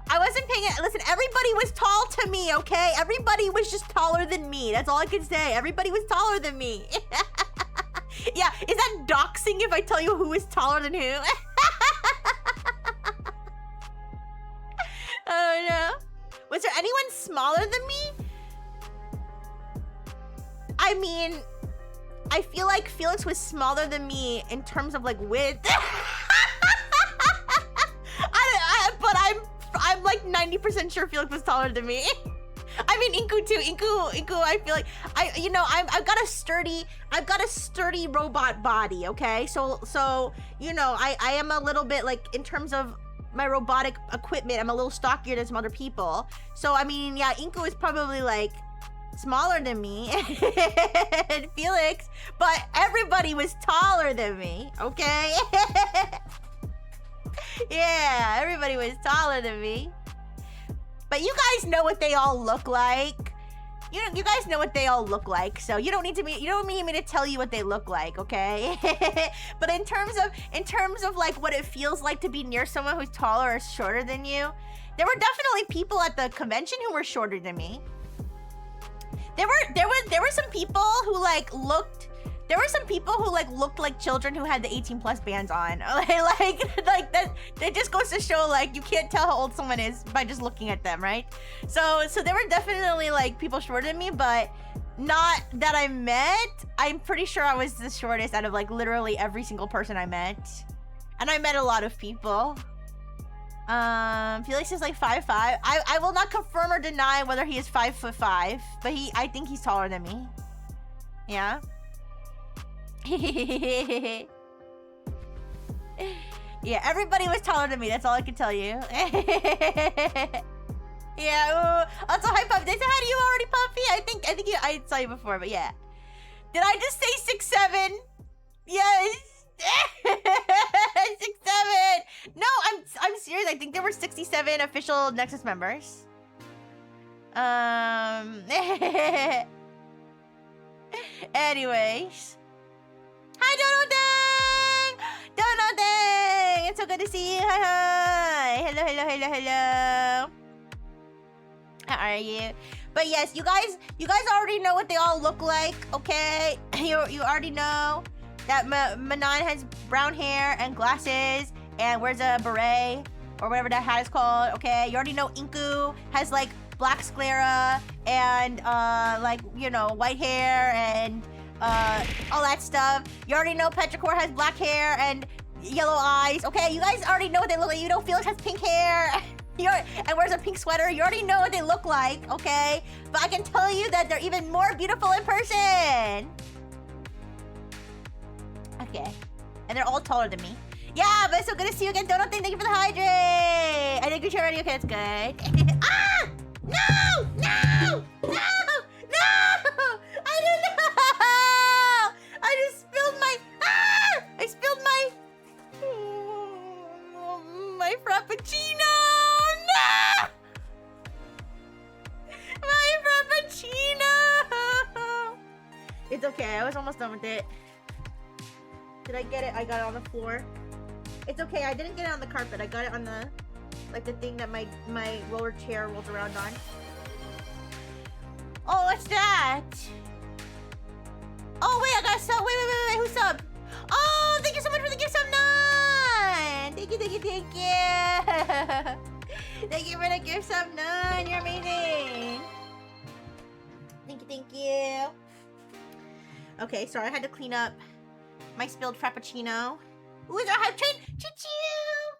I wasn't paying it. Listen, everybody was tall to me, okay? Everybody was just taller than me. That's all I can say. Everybody was taller than me. Yeah, is that doxing if I tell you who is taller than who? Oh no. Was there anyone smaller than me? I mean, I feel like Felix was smaller than me in terms of like width. But I'm like 90% sure Felix was taller than me. I mean Inku too. Inku. I feel like I've got a sturdy robot body. Okay, so you know I am a little bit like in terms of my robotic equipment. I'm a little stockier than some other people. So I mean, yeah, Inku is probably like smaller than me and Felix, but everybody was taller than me. Okay. Yeah, everybody was taller than me. But you guys know what they all look like. You guys know what they all look like, so you don't need me to tell you what they look like, okay? But in terms of like what it feels like to be near someone who's taller or shorter than you, there were definitely people at the convention who were shorter than me. There were some people who like looked. There were some people who like looked like children who had the 18+ bands on. like that. It just goes to show like you can't tell how old someone is by just looking at them, right? So there were definitely like people shorter than me, but not that I met. I'm pretty sure I was the shortest out of like literally every single person I met, and I met a lot of people. Felix is like 5'5". I will not confirm or deny whether he is 5'5", but I think he's taller than me. Yeah. Yeah, everybody was taller than me. That's all I can tell you. Yeah. Ooh. Also, hi, Puppy. Did I say hi to you already, Puppy? I saw you before, but yeah. Did I just say 6'7"? Yes. 6'7". No, I'm serious. I think there were 67 official Nexus members. Anyways. Hi, Dono Dang! It's so good to see you. Hi. Hello. How are you? But yes, you guys already know what they all look like, okay? You already know that Manon has brown hair and glasses and wears a beret or whatever that hat is called, okay? You already know Inku has like black sclera and like, you know, white hair and all that stuff. You already know Petrichor has black hair and yellow eyes, okay? You guys already know what they look like. You know Felix has pink hair and wears a pink sweater. You already know what they look like, okay? But I can tell you that they're even more beautiful in person. Okay. And they're all taller than me. Yeah, but it's so good to see you again. Don't thank you for the hydrate. I think you're already okay. That's good. Ah! No! I don't know! I just spilled my... Ah! I spilled my frappuccino! No! My frappuccino! It's okay. I was almost done with it. Did I get it? I got it on the floor. It's okay. I didn't get it on the carpet. I got it on the... like the thing that my roller chair rolls around on. Oh, what's that? Oh, wait, I got a sub. Wait. Who's sub? Oh, thank you so much for the gift sub 9. Thank you. Thank you for the gift sub 9. You're amazing. Thank you. Okay, sorry. I had to clean up my spilled frappuccino. Ooh, is our hype train? Choo-choo!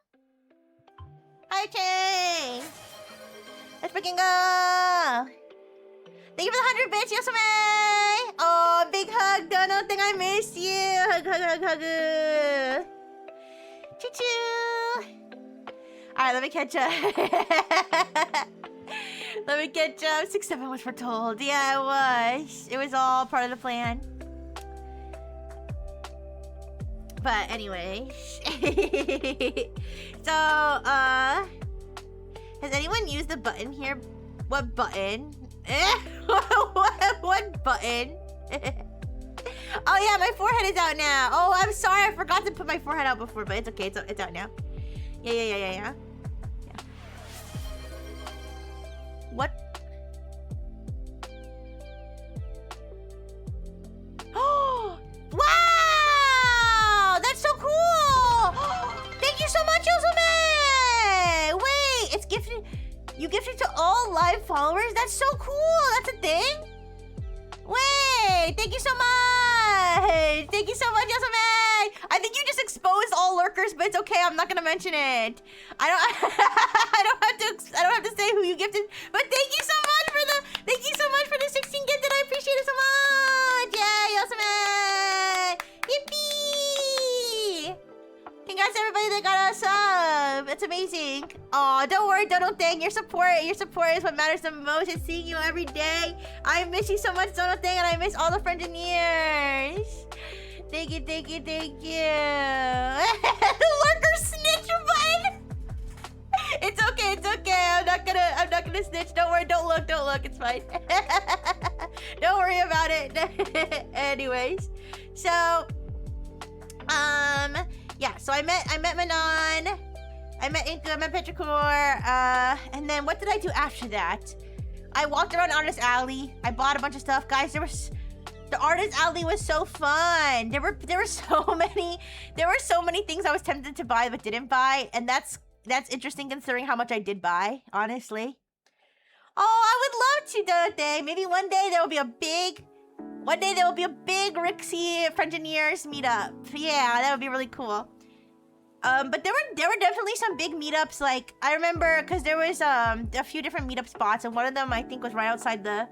Hype train! Let's freaking go! Thank you for the 100 bits, Yosame! Oh, big hug, Dono thing, I miss you! Hug. Choo-choo! Alright, let me catch up. Let me catch up. 6-7 was foretold. Yeah, it was. It was all part of the plan. But anyways. So, has anyone used the button here? What button? What button? Oh yeah, my forehead is out now. Oh, I'm sorry, I forgot to put my forehead out before, but it's okay, it's out now. Yeah. What? Oh! Wow! That's so cool! Thank you so much, Yosume! Wait, it's gifted. You gifted to all live followers? That's so cool! That's a thing? Wait, thank you so much! Thank you so much, Yosume! I think you just exposed all lurkers, but it's okay, I'm not gonna mention it. I don't have to say who you gifted, but thank you so much for the 16 gifted. I appreciate it so much! Yay, Yosume! Yippee! Congrats everybody that got a sub. It's amazing. Aw, don't worry, Dono Thing. Your support is what matters the most. It's seeing you every day. I miss you so much, Dono Thing, and I miss all the friends and years. Thank you. The lurker snitch button. It's okay. I'm not gonna gonna snitch. Don't worry, don't look, it's fine. Don't worry about it. Anyways, so yeah, so I met Manon, I met Inka, I met Petrichor, and then what did I do after that? I walked around Artist Alley. I bought a bunch of stuff. Guys, the Artist Alley was so fun. There were so many things I was tempted to buy but didn't buy, and that's interesting considering how much I did buy, honestly. Oh, I would love to, Dorothy. Maybe one day there will be a big Rixie Frengineers meetup. Yeah, that would be really cool. But there were definitely some big meetups. Like, I remember, because there was a few different meetup spots, and one of them I think was right outside the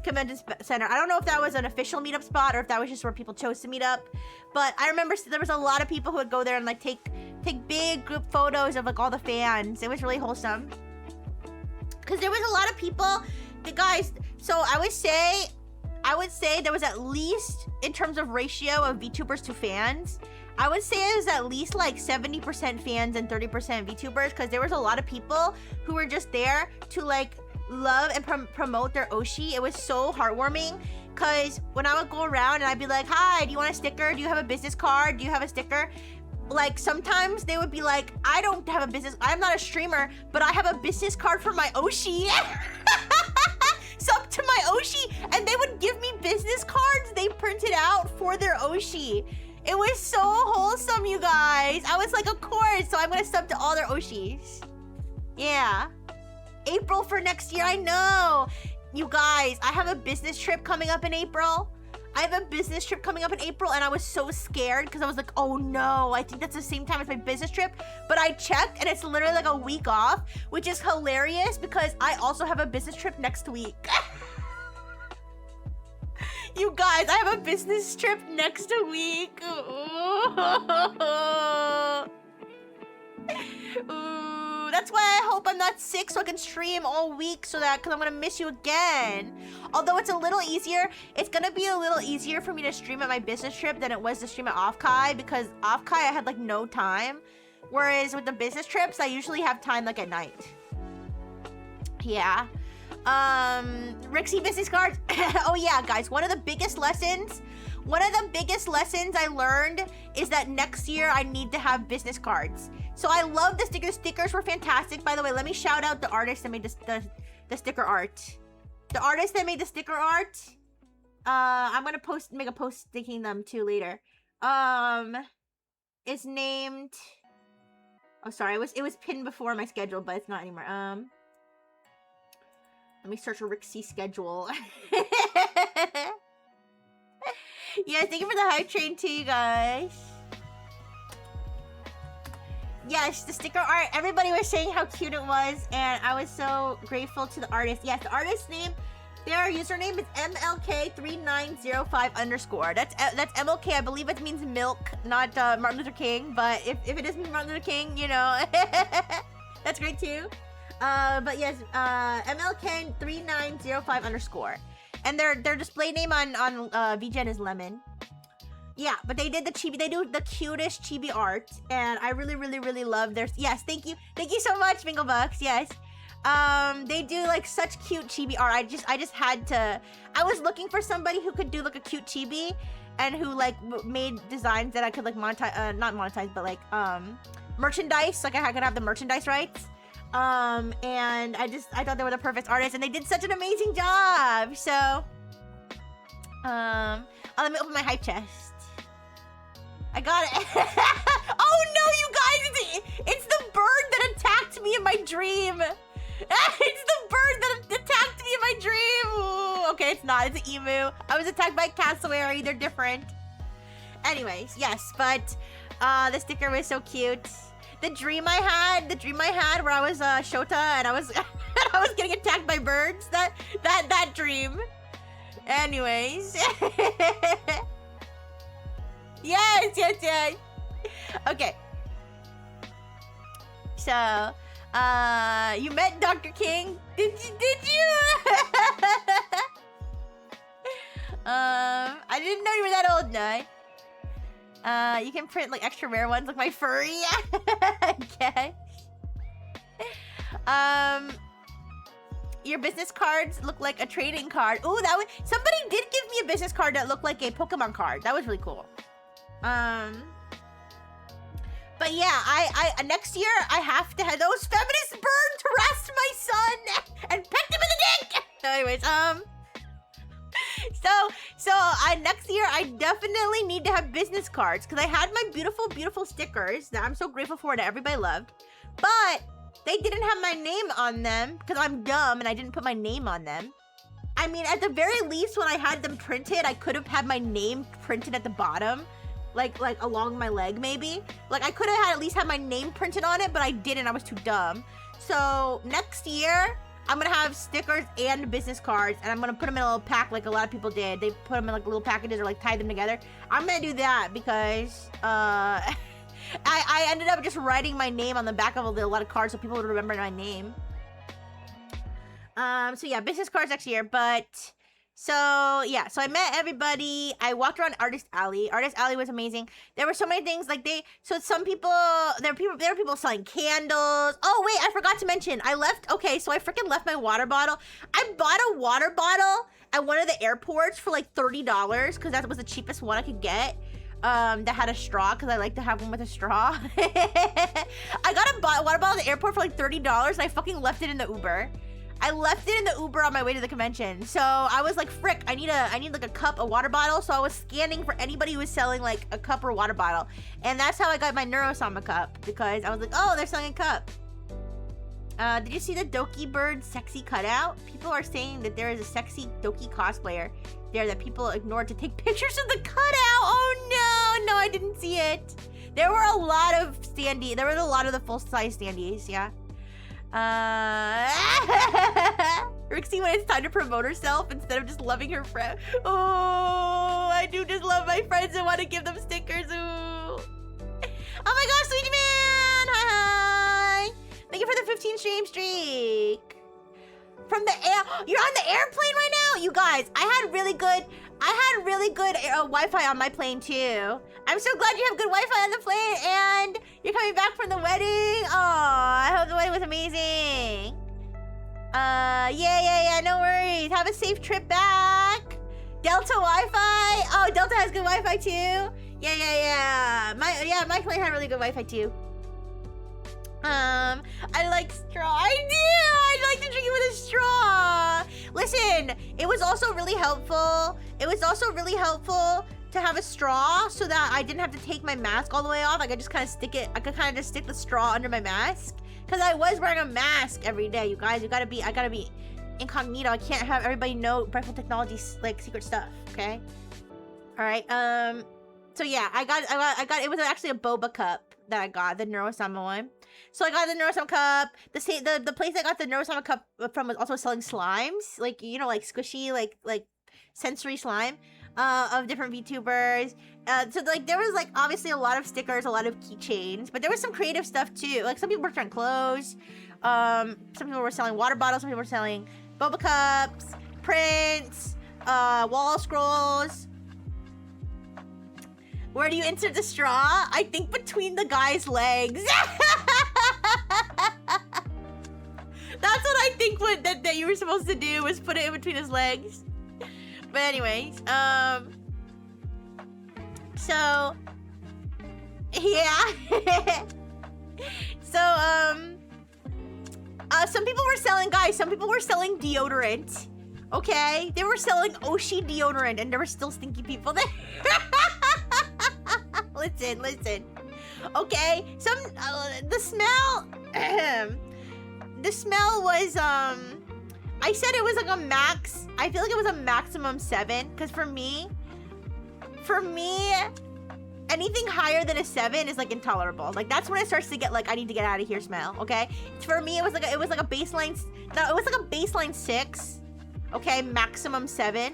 convention center. I don't know if that was an official meetup spot or if that was just where people chose to meet up. But I remember there was a lot of people who would go there and like take big group photos of like all the fans. It was really wholesome. Because there was a lot of people, the guys. So I would say there was at least, in terms of ratio of VTubers to fans, I would say it was at least like 70% fans and 30% VTubers, because there was a lot of people who were just there to like love and promote their Oshi. It was so heartwarming, because when I would go around and I'd be like, hi, do you want a sticker? Do you have a business card? Do you have a sticker? Like, sometimes they would be like, I don't have a business, I'm not a streamer, but I have a business card for my Oshi. Sub to my Oshi, and they would give me business cards they printed out for their Oshi. It was so wholesome, you guys. I was like, of course, so I'm gonna sub to all their Oshis. Yeah. April for next year, I know. You guys, I have a business trip coming up in April. And I was so scared because I was like, oh no, I think that's the same time as my business trip. But I checked and it's literally like a week off, which is hilarious because I also have a business trip next week. You guys, I have a business trip next week. Ooh, that's why I hope I'm not sick so I can stream all week because I'm gonna miss you again. Although it's a little easier, it's gonna be a little easier for me to stream at my business trip than it was to stream at Offkai, because Offkai I had like no time. Whereas with the business trips, I usually have time like at night. Yeah. Rixie business cards. Oh yeah, guys, one of the biggest lessons I learned is that next year I need to have business cards. So I love the stickers. Stickers were fantastic. By the way, let me shout out the artist that made the sticker art. The artist that made the sticker art. I'm gonna make a post thanking them too later. It's named. Oh, sorry. It was pinned before my schedule, but it's not anymore. Let me search a Rixie schedule. Yes, thank you for the hype train too, you guys. Yes, the sticker art. Everybody was saying how cute it was, and I was so grateful to the artist. Yes, the artist's name, their username is MLK3905_. That's MLK. I believe it means milk, not Martin Luther King. But if it doesn't mean Martin Luther King, you know, that's great too. But yes, MLK3905_. And their display name on VGen is Lemon. Yeah, but they did the chibi. They do the cutest chibi art, and I really, really, really love their. Yes, thank you so much, Minglebucks. Yes, they do like such cute chibi art. I just had to. I was looking for somebody who could do like a cute chibi, and who like made designs that I could like monetize, not monetize, but like merchandise. Like I could have the merchandise rights. And I thought they were the perfect artists, and they did such an amazing job. So, let me open my hype chest. I got it. Oh no, you guys, it's the bird that attacked me in my dream. It's the bird that attacked me in my dream. Ooh, okay, it's not. It's an emu. I was attacked by a cassowary. They're different. Anyways, yes, but the sticker was so cute. The dream I had where I was Shota and I was I was getting attacked by birds. That dream. Anyways. Yes. Okay. So, you met Dr. King? Did you? I didn't know you were that old, no. You can print like extra rare ones like my furry. Okay. your business cards look like a trading card. Ooh, somebody did give me a business card that looked like a Pokemon card. That was really cool. But yeah, I next year I have to have those feminist birds harass my son and pecked him in the dick. Anyways, so next year I definitely need to have business cards because I had my beautiful, beautiful stickers that I'm so grateful for that everybody loved, but they didn't have my name on them because I'm dumb and I didn't put my name on them. I mean, at the very least, when I had them printed, I could have had my name printed at the bottom. Like along my leg, maybe. Like, I could have at least had my name printed on it, but I didn't. I was too dumb. So, next year, I'm gonna have stickers and business cards, and I'm gonna put them in a little pack like a lot of people did. They put them in, like, little packages or, like, tie them together. I'm gonna do that because, I ended up just writing my name on the back of a lot of cards so people would remember my name. So, yeah, business cards next year, but... So, yeah, so I met everybody. I walked around Artist Alley. Artist Alley was amazing. There were so many things, like some people, there were people selling candles. Oh, wait, I forgot to mention, so I freaking left my water bottle. I bought a water bottle at one of the airports for like $30 because that was the cheapest one I could get. That had a straw because I like to have one with a straw. I got a water bottle at the airport for like $30 and I fucking left it in the Uber. I left it in the Uber on my way to the convention. So I was like, frick, I need like a cup, a water bottle. So I was scanning for anybody who was selling like a cup or a water bottle. And that's how I got my Neurosama cup because I was like, oh, they're selling a cup. Did you see the Doki Bird sexy cutout? People are saying that there is a sexy Doki cosplayer there that people ignored to take pictures of the cutout. Oh no, I didn't see it. There were a lot of standees. There were a lot of the full-size standees, yeah. Rixie when it's time to promote herself instead of just loving her friend. Oh, I do just love my friends and want to give them stickers. Ooh. Oh my gosh, sweet man! Hi! Thank you for the 15 streak. From the air, you're on the airplane right now? You guys, I had really good Wi-Fi on my plane too. I'm so glad you have good Wi-Fi on the plane and you're coming back from the wedding. Oh, I hope the wedding was amazing. Yeah, no worries. Have a safe trip back. Delta Wi-Fi. Oh, Delta has good Wi-Fi too. Yeah. My plane had really good Wi-Fi too. I like straw. I do! I like to drink it with a straw. Listen, it was also really helpful. To have a straw so that I didn't have to take my mask all the way off. I could just kind of stick it. I could kind of just stick the straw under my mask. Because I was wearing a mask every day, you guys. I gotta be incognito. I can't have everybody know Brightful Technology's like secret stuff, okay? Alright, so yeah, I got it was actually a boba cup that I got, the Neurosama one. So I got the Neurosama cup. The place I got the Neurosama cup from was also selling slimes, like, you know, like squishy, like sensory slime, of different VTubers. So like there was like obviously a lot of stickers, a lot of keychains, but there was some creative stuff too. Like some people were selling clothes, some people were selling water bottles, some people were selling boba cups, prints, wall scrolls. Where do you insert the straw? I think between the guy's legs. That's what I think that you were supposed to do, was put it in between his legs. But anyways, so yeah. So some people were selling deodorant. Okay, they were selling Oshi deodorant, and there were still stinky people there. Listen. Okay, the smell. The smell was I said it was like a max. I feel like it was a maximum 7, because for me, anything higher than a 7 is like intolerable. Like that's when it starts to get like I need to get out of here smell. Okay, for me it was like a baseline. No, it was like a baseline 6. Okay, maximum 7.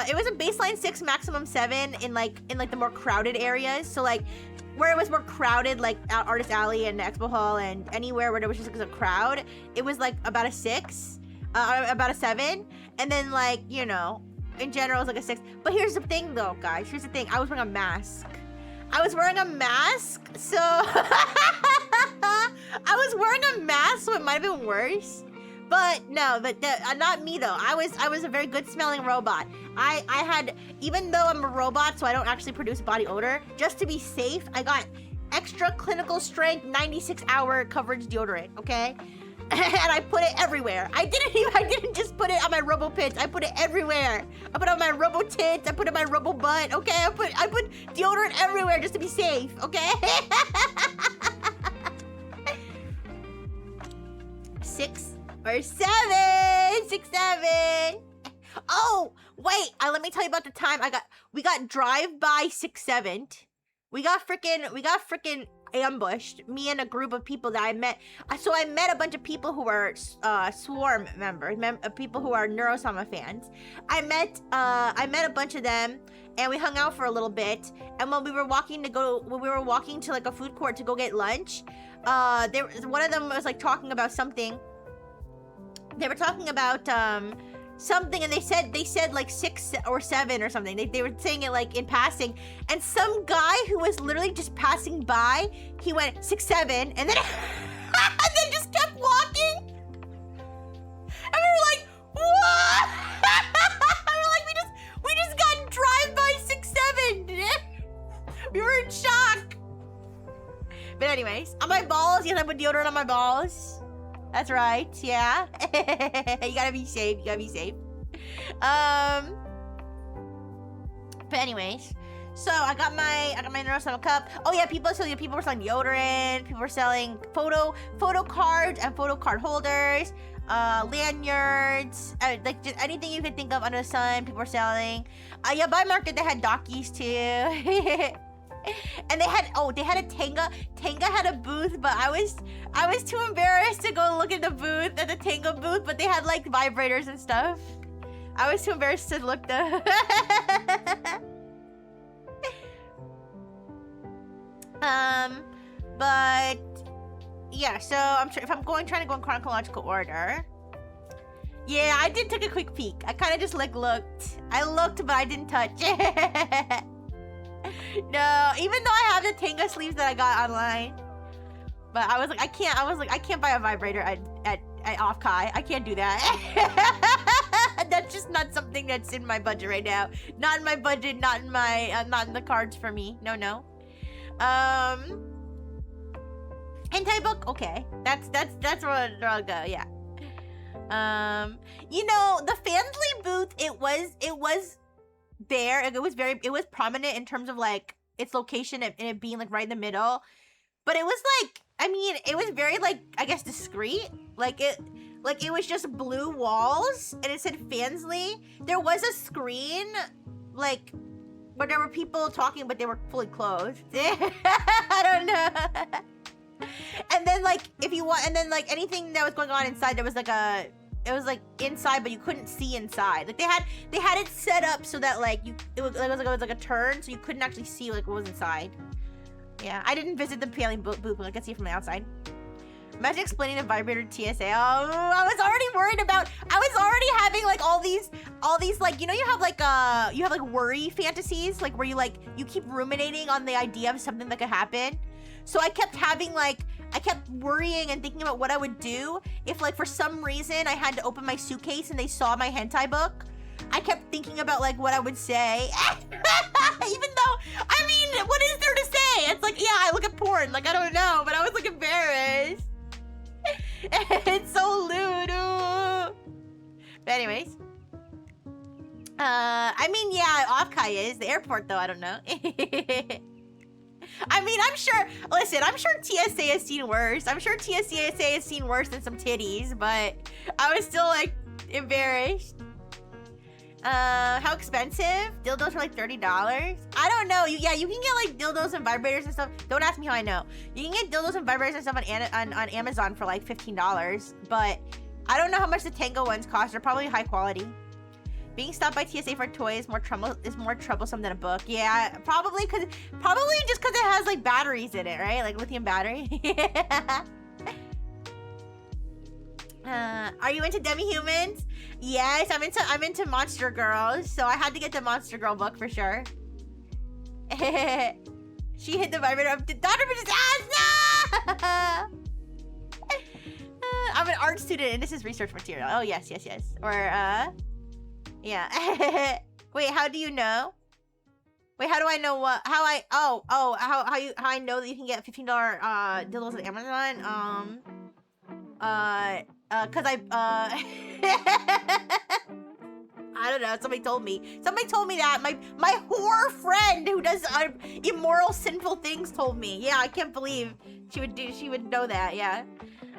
It was a baseline 6, maximum 7 in like the more crowded areas. So like where it was more crowded, like Artist Alley and Expo Hall and anywhere where there was just like a crowd, it was like about a 6, about a 7. And then like, you know, in general, it's like a 6. But here's the thing though, guys. Here's the thing. I was wearing a mask. So I was wearing a mask, so it might have been worse. But no, but not me though. I was a very good smelling robot. I had, even though I'm a robot, so I don't actually produce body odor, just to be safe, I got extra clinical strength 96-hour coverage deodorant, okay? And I put it everywhere. I didn't just put it on my robo pits. I put it everywhere. I put it on my robo tits. I put it on my robo butt. Okay, I put deodorant everywhere just to be safe. Okay. 6 or 7. 6, 7. Oh wait, let me tell you about the time we got drive-by 6, 7. We got freaking ambushed, me and a group of people that I met. So I met a bunch of people who were swarm members, people who are Neurosama fans. I met a bunch of them, and we hung out for a little bit. And when we were walking to like a food court to go get lunch, one of them was like talking about something. They were talking about something, and they said like 6 or 7 or something. They were saying it like in passing, and some guy who was literally just passing by, he went 6, 7, and then and then just kept walking. And we were like, what? We were like, we just got drive by 6, 7. We were in shock. But anyways, on my balls, yes, I put deodorant on my balls. That's right, yeah. You gotta be safe, But anyways, so I got my Neurosama cup. Oh yeah, people were selling deodorant, people were selling photo cards and photo card holders, lanyards, like just anything you could think of under the sun, people were selling. Yeah, by market they had Dockies too. And they had a Tenga. Tenga had a booth, but I was too embarrassed to go look at the Tenga booth, but they had like vibrators and stuff. I was too embarrassed to look though. But yeah, so I'm sure if I'm trying to go in chronological order. Yeah, I did take a quick peek. I kind of just like looked. I looked, but I didn't touch. No, even though I have the Tenga sleeves that I got online, but I was like, I can't buy a vibrator at Offkai. I can't do that. That's just not something that's in my budget right now. Not in my budget. Not in my not in the cards for me. No. Hentai book. Okay, that's where I'll go. Yeah. You know, the Fansly booth. It was there. It was prominent in terms of like its location and it being like right in the middle, but it was like, I mean, it was very like, I guess, discreet. Like it was just blue walls and it said Fansly. There was a screen like where there were people talking, but they were fully clothed. I don't know. And then like if you want, and then like anything that was going on inside, there was like it was like inside, but you couldn't see inside. Like they had it set up so that like it was like a turn, so you couldn't actually see like what was inside. Yeah, I didn't visit the paling booth, but I could see it from the outside. Imagine explaining a vibrator to TSA. Oh, I was already worried about. I was already having like all these like, you know, you have like worry fantasies, like where you keep ruminating on the idea of something that could happen. So I kept worrying and thinking about what I would do if, like, for some reason I had to open my suitcase and they saw my hentai book. I kept thinking about, like, what I would say. Even though, I mean, what is there to say? It's like, yeah, I look at porn. Like, I don't know, but I was, like, embarrassed. It's so lewd. But anyways. I mean, yeah, Offkai is. The airport, though, I don't know. I mean, I'm sure TSA has seen worse. I'm sure TSA has seen worse than some titties, but I was still, like, embarrassed. How expensive? Dildos are like $30. I don't know. You can get, like, dildos and vibrators and stuff. Don't ask me how I know. You can get dildos and vibrators and stuff on Amazon for, like, $15, but I don't know how much the Tango ones cost. They're probably high quality. Being stopped by TSA for a toy is more troublesome than a book. Yeah, probably just because it has like batteries in it, right? Like lithium battery. Are you into demi-humans? Yes, I'm into monster girls, so I had to get the monster girl book for sure. She hit the vibrator up to Dr. Bitch's ass. No! I'm an art student and this is research material. Oh, yes. Or, yeah. Wait, how do you know? Wait, how do I know what? How I know that you can get $15 dildos at Amazon? Cause I don't know. Somebody told me. Somebody told me that. My whore friend who does immoral, sinful things told me. Yeah, I can't believe she would know that. Yeah.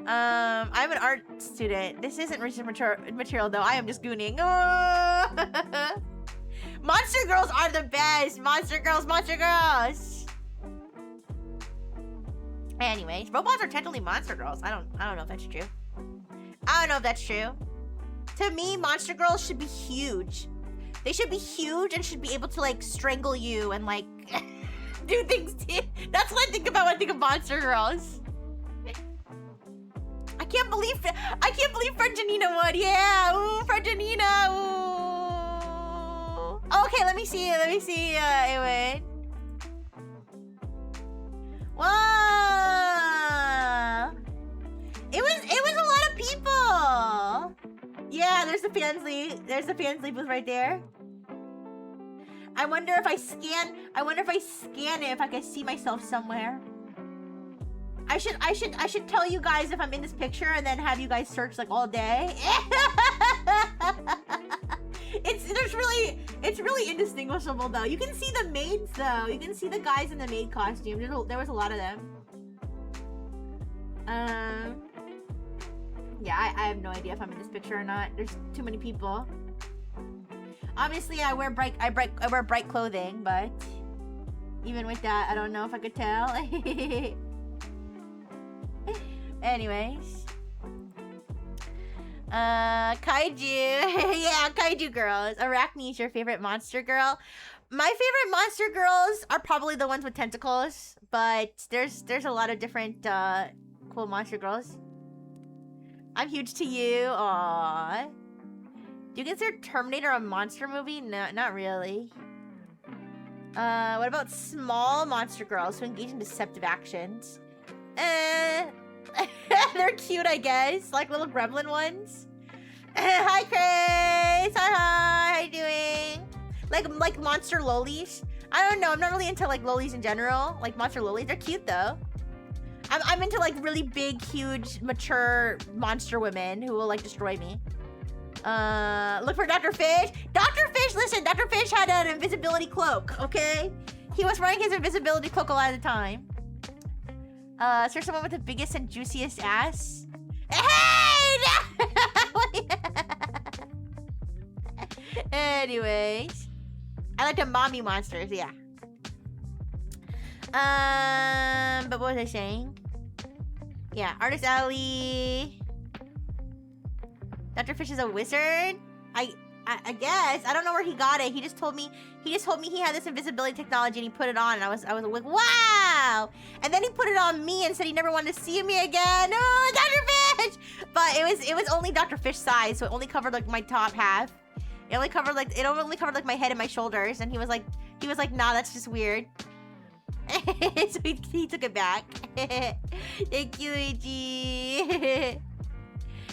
I'm an art student. This isn't research material though. I am just gooning. Oh. Monster girls are the best. Monster girls. Anyways, robots are technically monster girls. I don't know if that's true. I don't know if that's true. To me, monster girls should be huge. They should be huge and should be able to like strangle you and like do things to you. That's what I think about when I think of monster girls. I can't believe Franjanina would. Yeah, ooh, Franjanina. Ooh. Okay, let me see. It would. Wow. It was a lot of people. Yeah, there's the Fansly. There's the Fansly booth right there. I wonder if I scan it if I can see myself somewhere. I should tell you guys if I'm in this picture and then have you guys search like all day. It's really indistinguishable though. You can see the maids though. You can see the guys in the maid costume. There was a lot of them. Yeah, I have no idea if I'm in this picture or not. There's too many people. Obviously, I wear bright clothing, but even with that, I don't know if I could tell. Anyways, kaiju. Yeah, kaiju girls. Arachne is your favorite monster girl. My favorite monster girls are probably the ones with tentacles, but there's a lot of different cool monster girls. I'm huge to you. Aww. Do you consider Terminator a monster movie? No, not really. What about small monster girls who engage in deceptive actions? They're cute, I guess. Like little gremlin ones. Hi, Chris. Hi. How you doing? Like monster lolis. I don't know. I'm not really into like lolis in general. Like monster lolis. They're cute though. I'm into like really big, huge, mature monster women who will like destroy me. Look for Dr. Fish. Dr. Fish, listen, Dr. Fish had an invisibility cloak, okay? He was wearing his invisibility cloak a lot of the time. Search someone with the biggest and juiciest ass. Hey! Anyways. I like the mommy monsters, yeah. But what was I saying? Yeah, Artist Alley. Dr. Fish is a wizard? I guess. I don't know where he got it. He just told me he had this invisibility technology and he put it on and I was like, wow! And then he put it on me and said he never wanted to see me again. Oh, Dr. Fish! But it was only Dr. Fish size, so it only covered like my top half. It only covered like my head and my shoulders, and he was like, nah, that's just weird. So he took it back. Thank you, Luigi.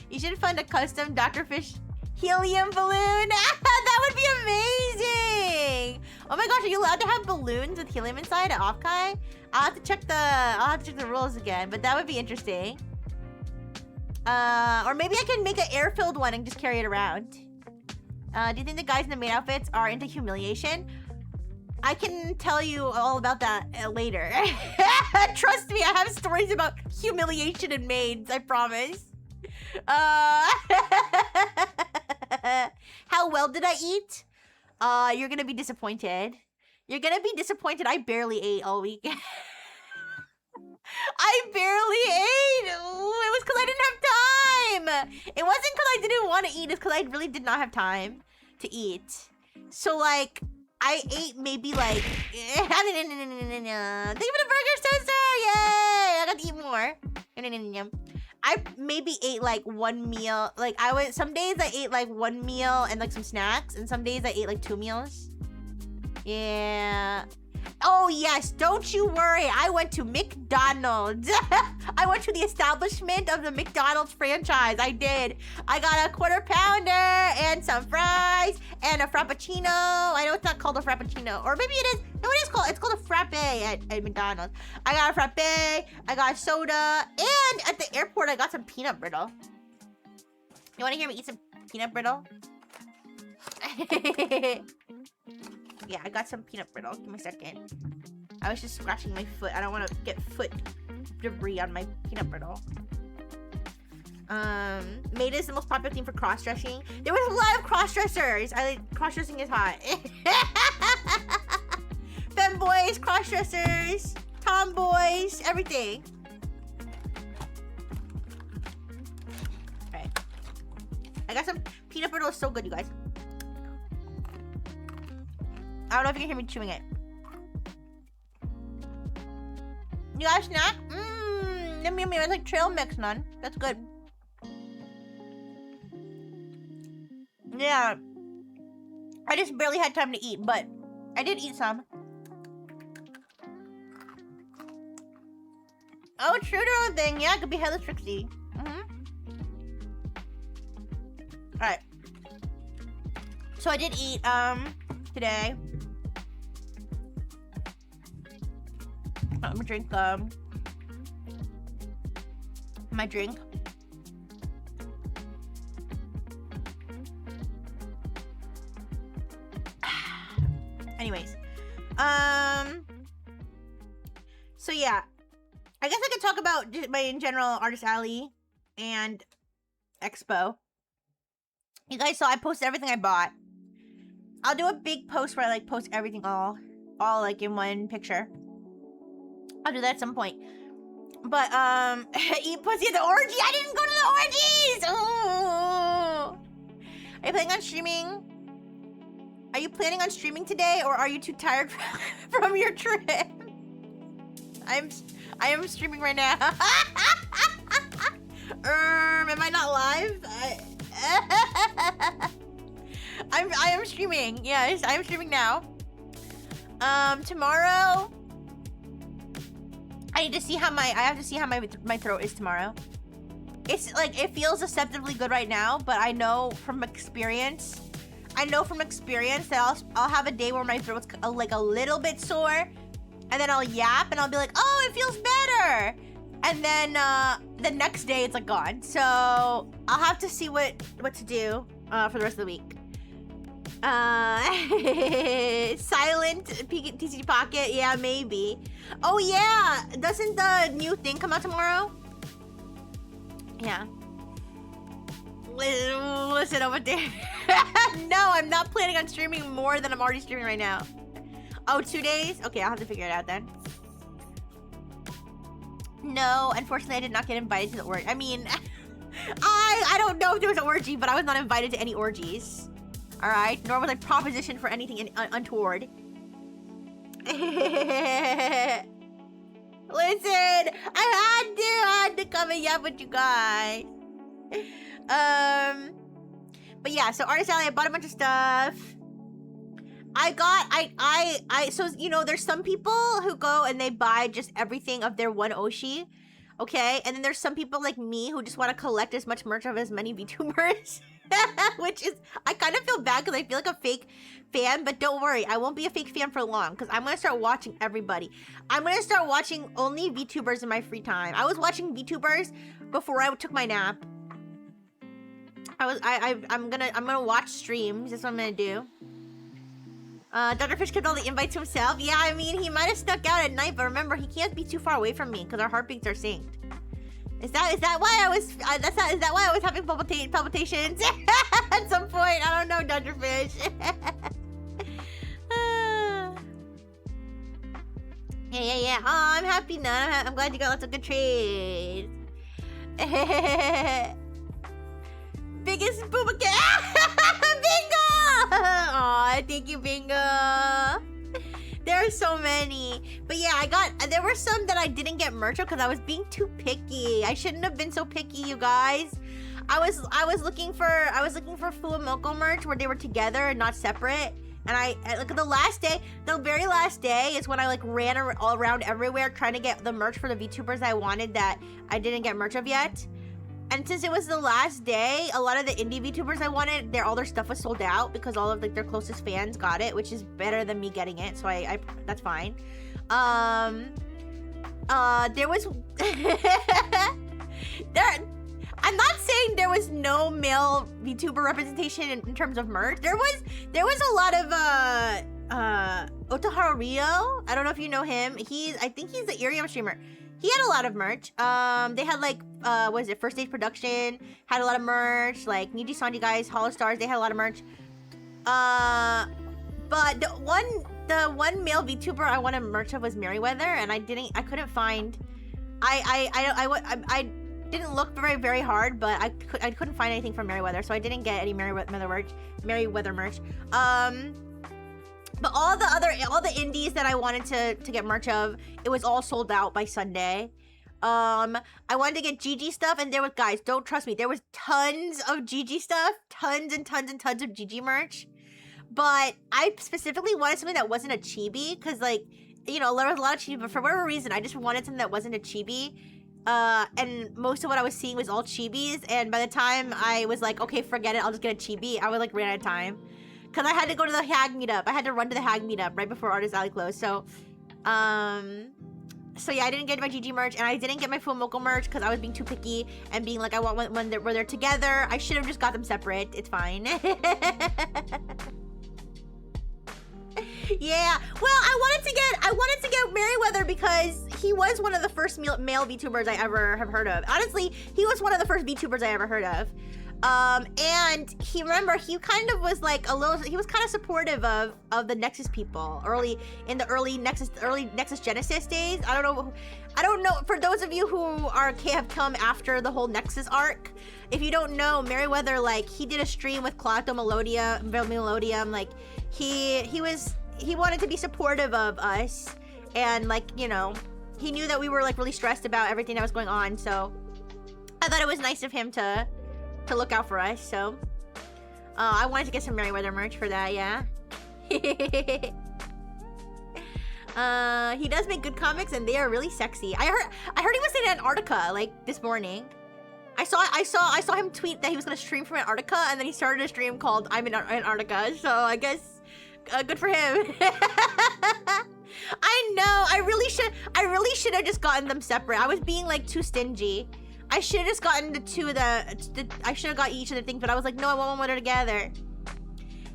You should fund a custom Dr. Fish helium balloon. That would be amazing. Oh my gosh, are you allowed to have balloons with helium inside at Offkai? I'll have to check the rules again, but that would be interesting. Or maybe I can make an air-filled one and just carry it around. Do you think the guys in the maid outfits are into humiliation? I can tell you all about that later. Trust me, I have stories about humiliation in maids, I promise. How well did I eat? You're gonna be disappointed. You're gonna be disappointed. I barely ate all week. I barely ate. Ooh, it was because I didn't have time. It wasn't because I didn't want to eat. It's because I really did not have time to eat. So like, I ate maybe like. Thank you for the burger toaster. Yay! I got to eat more. I maybe ate like one meal. Like some days I ate like one meal and like some snacks, and some days I ate like 2 meals. Yeah. Oh yes, don't you worry. I went to McDonald's. I went to the establishment of the McDonald's franchise. I did. I got a quarter pounder and some fries and a frappuccino. I know it's not called a frappuccino, or maybe it is. No, it is called. It's called a frappe at McDonald's. I got a frappe. I got a soda, and at the airport I got some peanut brittle. You want to hear me eat some peanut brittle? Yeah, I got some peanut brittle. Give me a second. I was just scratching my foot. I don't want to get foot debris on my peanut brittle. Maida is the most popular theme for cross-dressing. There was a lot of cross-dressers. Cross-dressing is hot. Femboys, cross-dressers, tomboys, everything. Alright. I got some peanut brittle. It's so good, you guys. I don't know if you can hear me chewing it. You guys snack? Yummy, yummy. It's like trail mix, none. That's good. Yeah. I just barely had time to eat, but I did eat some. Oh, true to own thing. Yeah, it could be hella Trixie. Alright. So I did eat, today. I'm gonna drink, my drink. Anyways. So yeah. I guess I could talk about my, in general, Artist Alley and Expo. You guys saw I posted everything I bought. I'll do a big post where I like post everything all like in one picture. I'll do that at some point. But eat pussy at the orgy. I didn't go to the orgies. Oh. Are you planning on streaming? Are you planning on streaming today, or are you too tired from your trip? I am streaming right now. Am I not live? I am streaming. Yes, I am streaming now. Tomorrow I need to see how I have to see how my throat is tomorrow. It's like, it feels deceptively good right now, but I know from experience that I'll have a day where my throat's like a little bit sore, and then I'll yap and I'll be like, oh, it feels better. And then the next day it's like gone. So I'll have to see what to do for the rest of the week. Silent TCG Pocket, yeah, maybe. Oh yeah, doesn't the new thing come out tomorrow? Yeah. Listen over there. No, I'm not planning on streaming more than I'm already streaming right now. Oh, 2 days? Okay, I'll have to figure it out then. No, unfortunately I did not get invited to the orgy. I mean, I don't know if there was an orgy, but I was not invited to any orgies. Alright, nor was I propositioned for anything untoward. Listen, I had to come and yap with you guys. But yeah, so Artist Alley, I bought a bunch of stuff. So, you know, there's some people who go and they buy just everything of their one Oshi, okay? And then there's some people like me who just want to collect as much merch of as many VTubers. Which is, I kind of feel bad because I feel like a fake fan, but don't worry, I won't be a fake fan for long because I'm going to start watching everybody. I'm going to start watching only VTubers in my free time. I was watching VTubers before I took my nap. I'm gonna watch streams. That's what I'm gonna do. Dr. Fish kept all the invites to himself. Yeah, I mean, he might have stuck out at night, but remember, he can't be too far away from me because our heartbeats are synced. Is that why I was? Is that why I was having palpitations at some point? I don't know, Dr. Fish. Yeah. Oh, I'm happy now. I'm glad you got lots of good trades. Biggest booba Bingo! Aw, thank you, Bingo. There are so many. But yeah, there were some that I didn't get merch of because I was being too picky. I shouldn't have been so picky, you guys. I was looking for Fuamoko merch where they were together and not separate. And like the last day, the very last day is when I like ran all around everywhere trying to get the merch for the VTubers I wanted that I didn't get merch of yet. And since it was the last day, a lot of the indie VTubers I wanted, all their stuff was sold out because all of like their closest fans got it, which is better than me getting it. So I that's fine. There was I'm not saying there was no male VTuber representation in terms of merch. There was a lot of Otoharu Rio. I don't know if you know him. I think he's the Irium streamer. He had a lot of merch. They had like what is it, First Stage Production had a lot of merch, like Niji Sanji guys, Hollow Stars, they had a lot of merch. But the one male VTuber I wanted merch of was Merryweather, and I couldn't find. I didn't look very hard, but I couldn't find anything from Merryweather, so I didn't get any Merryweather merch. But all the indies that I wanted to get merch of, it was all sold out by Sunday. I wanted to get GG stuff, and guys, don't trust me, there was tons of GG stuff, tons and tons and tons of GG merch. But I specifically wanted something that wasn't a chibi, because like, you know, there was a lot of chibi, but for whatever reason, I just wanted something that wasn't a chibi. And most of what I was seeing was all chibis, and by the time I was like, okay, forget it, I'll just get a chibi, I was like ran out of time. Because I had to go to the Hag meetup. I had to run to the Hag meetup right before Artist Alley closed. So yeah, I didn't get my GG merch, and I didn't get my Fumoko merch because I was being too picky and being like, I want one where they're together. I should have just got them separate. It's fine. Yeah. Well, I wanted to get Merryweather because he was one of the first male VTubers I ever have heard of. Honestly, he was one of the first VTubers I ever heard of. And he kind of was like he was kind of supportive of the Nexus people early Nexus Genesis days. I don't know for those of you who have come after the whole Nexus arc. If you don't know, Merryweather, like, he did a stream with Claudio Melodium, like he wanted to be supportive of us, and like, you know, he knew that we were like really stressed about everything that was going on, so I thought it was nice of him to look out for us. So I wanted to get some Merryweather merch for that. Yeah. He does make good comics, and they are really sexy. I heard he was in Antarctica like this morning. I saw him tweet that he was gonna stream from Antarctica, and then he started a stream called I'm in Antarctica. So I guess good for him. I know. I really should have just gotten them separate. I was being like too stingy. I should have just gotten the two of I should have got each of the things, but I was like, no, I want one with her together.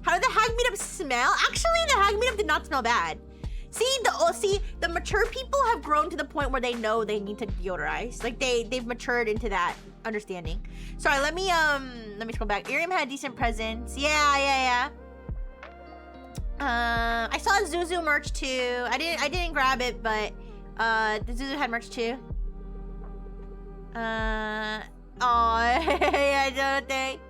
How did the Hag meetup smell? Actually, the Hag meetup did not smell bad. See, the mature people have grown to the point where they know they need to deodorize. Like they've matured into that understanding. Sorry, let me scroll back. Irium had decent presents. Yeah. I saw Zuzu merch too. I didn't grab it, but the Zuzu had merch too. Yeah, don't think.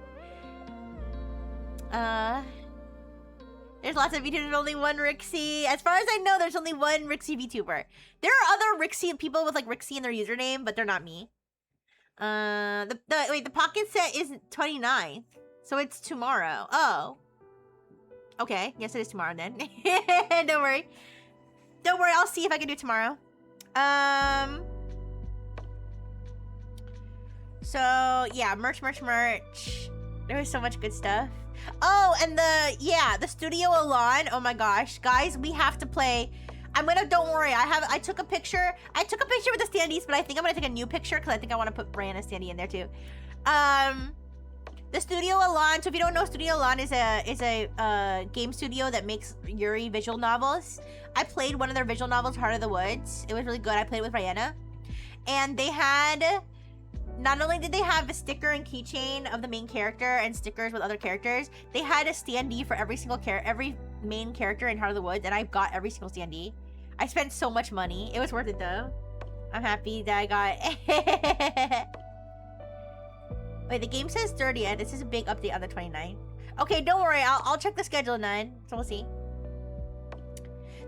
There's lots of VTubers, but only one Rixie. As far as I know, there's only one Rixie VTuber. There are other Rixie people with like Rixie in their username, but they're not me. The pocket set is 29th, so it's tomorrow. Oh. Okay, yes, it is tomorrow then. Don't worry. I'll see if I can do it tomorrow. So yeah, merch. There was so much good stuff. Oh, and the Studio Elan. Oh my gosh, guys, we have to play. Don't worry, I took a picture with the standees, but I think I'm gonna take a new picture because I think I want to put Bray and a standee in there too. The Studio Elan. So if you don't know, Studio Elan is a game studio that makes Yuri visual novels. I played one of their visual novels, Heart of the Woods. It was really good. I played with Rihanna, and they had. Not only did they have a sticker and keychain of the main character and stickers with other characters, they had a standee for every main character in Heart of the Woods, and I got every single standee. I spent so much money. It was worth it though. I'm happy that I got. Wait, the game says 30th. This is a big update on the 29th. Okay, don't worry. I'll check the schedule then. So we'll see.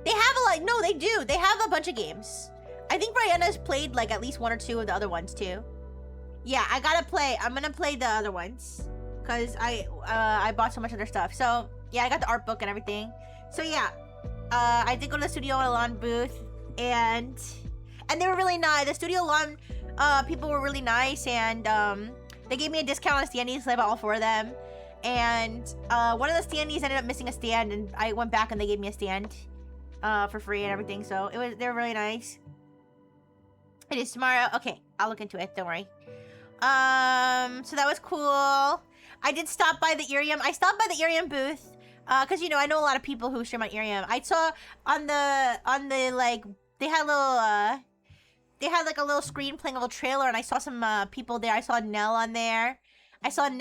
They have no, they do. They have a bunch of games. I think Brianna's played like at least one or two of the other ones too. Yeah, I'm gonna play the other ones because I bought so much of their stuff. So Yeah, I got the art book and everything. So yeah, I did go to the Studio Lawn booth, and they were really nice. The Studio Lawn people were really nice, and they gave me a discount on standees, so I bought all 4 of them. And one of the standees ended up missing a stand, and I went back and they gave me a stand for free and everything. So they were really nice. It is tomorrow. Okay, I'll look into it. Don't worry. So that was cool. I did stop by the Irium. I stopped by the Irium booth. Cause you know, I know a lot of people who stream on Irium. I saw on the like, they had like a little screen playing a little trailer, and I saw some people there. I saw Nell on there. Like on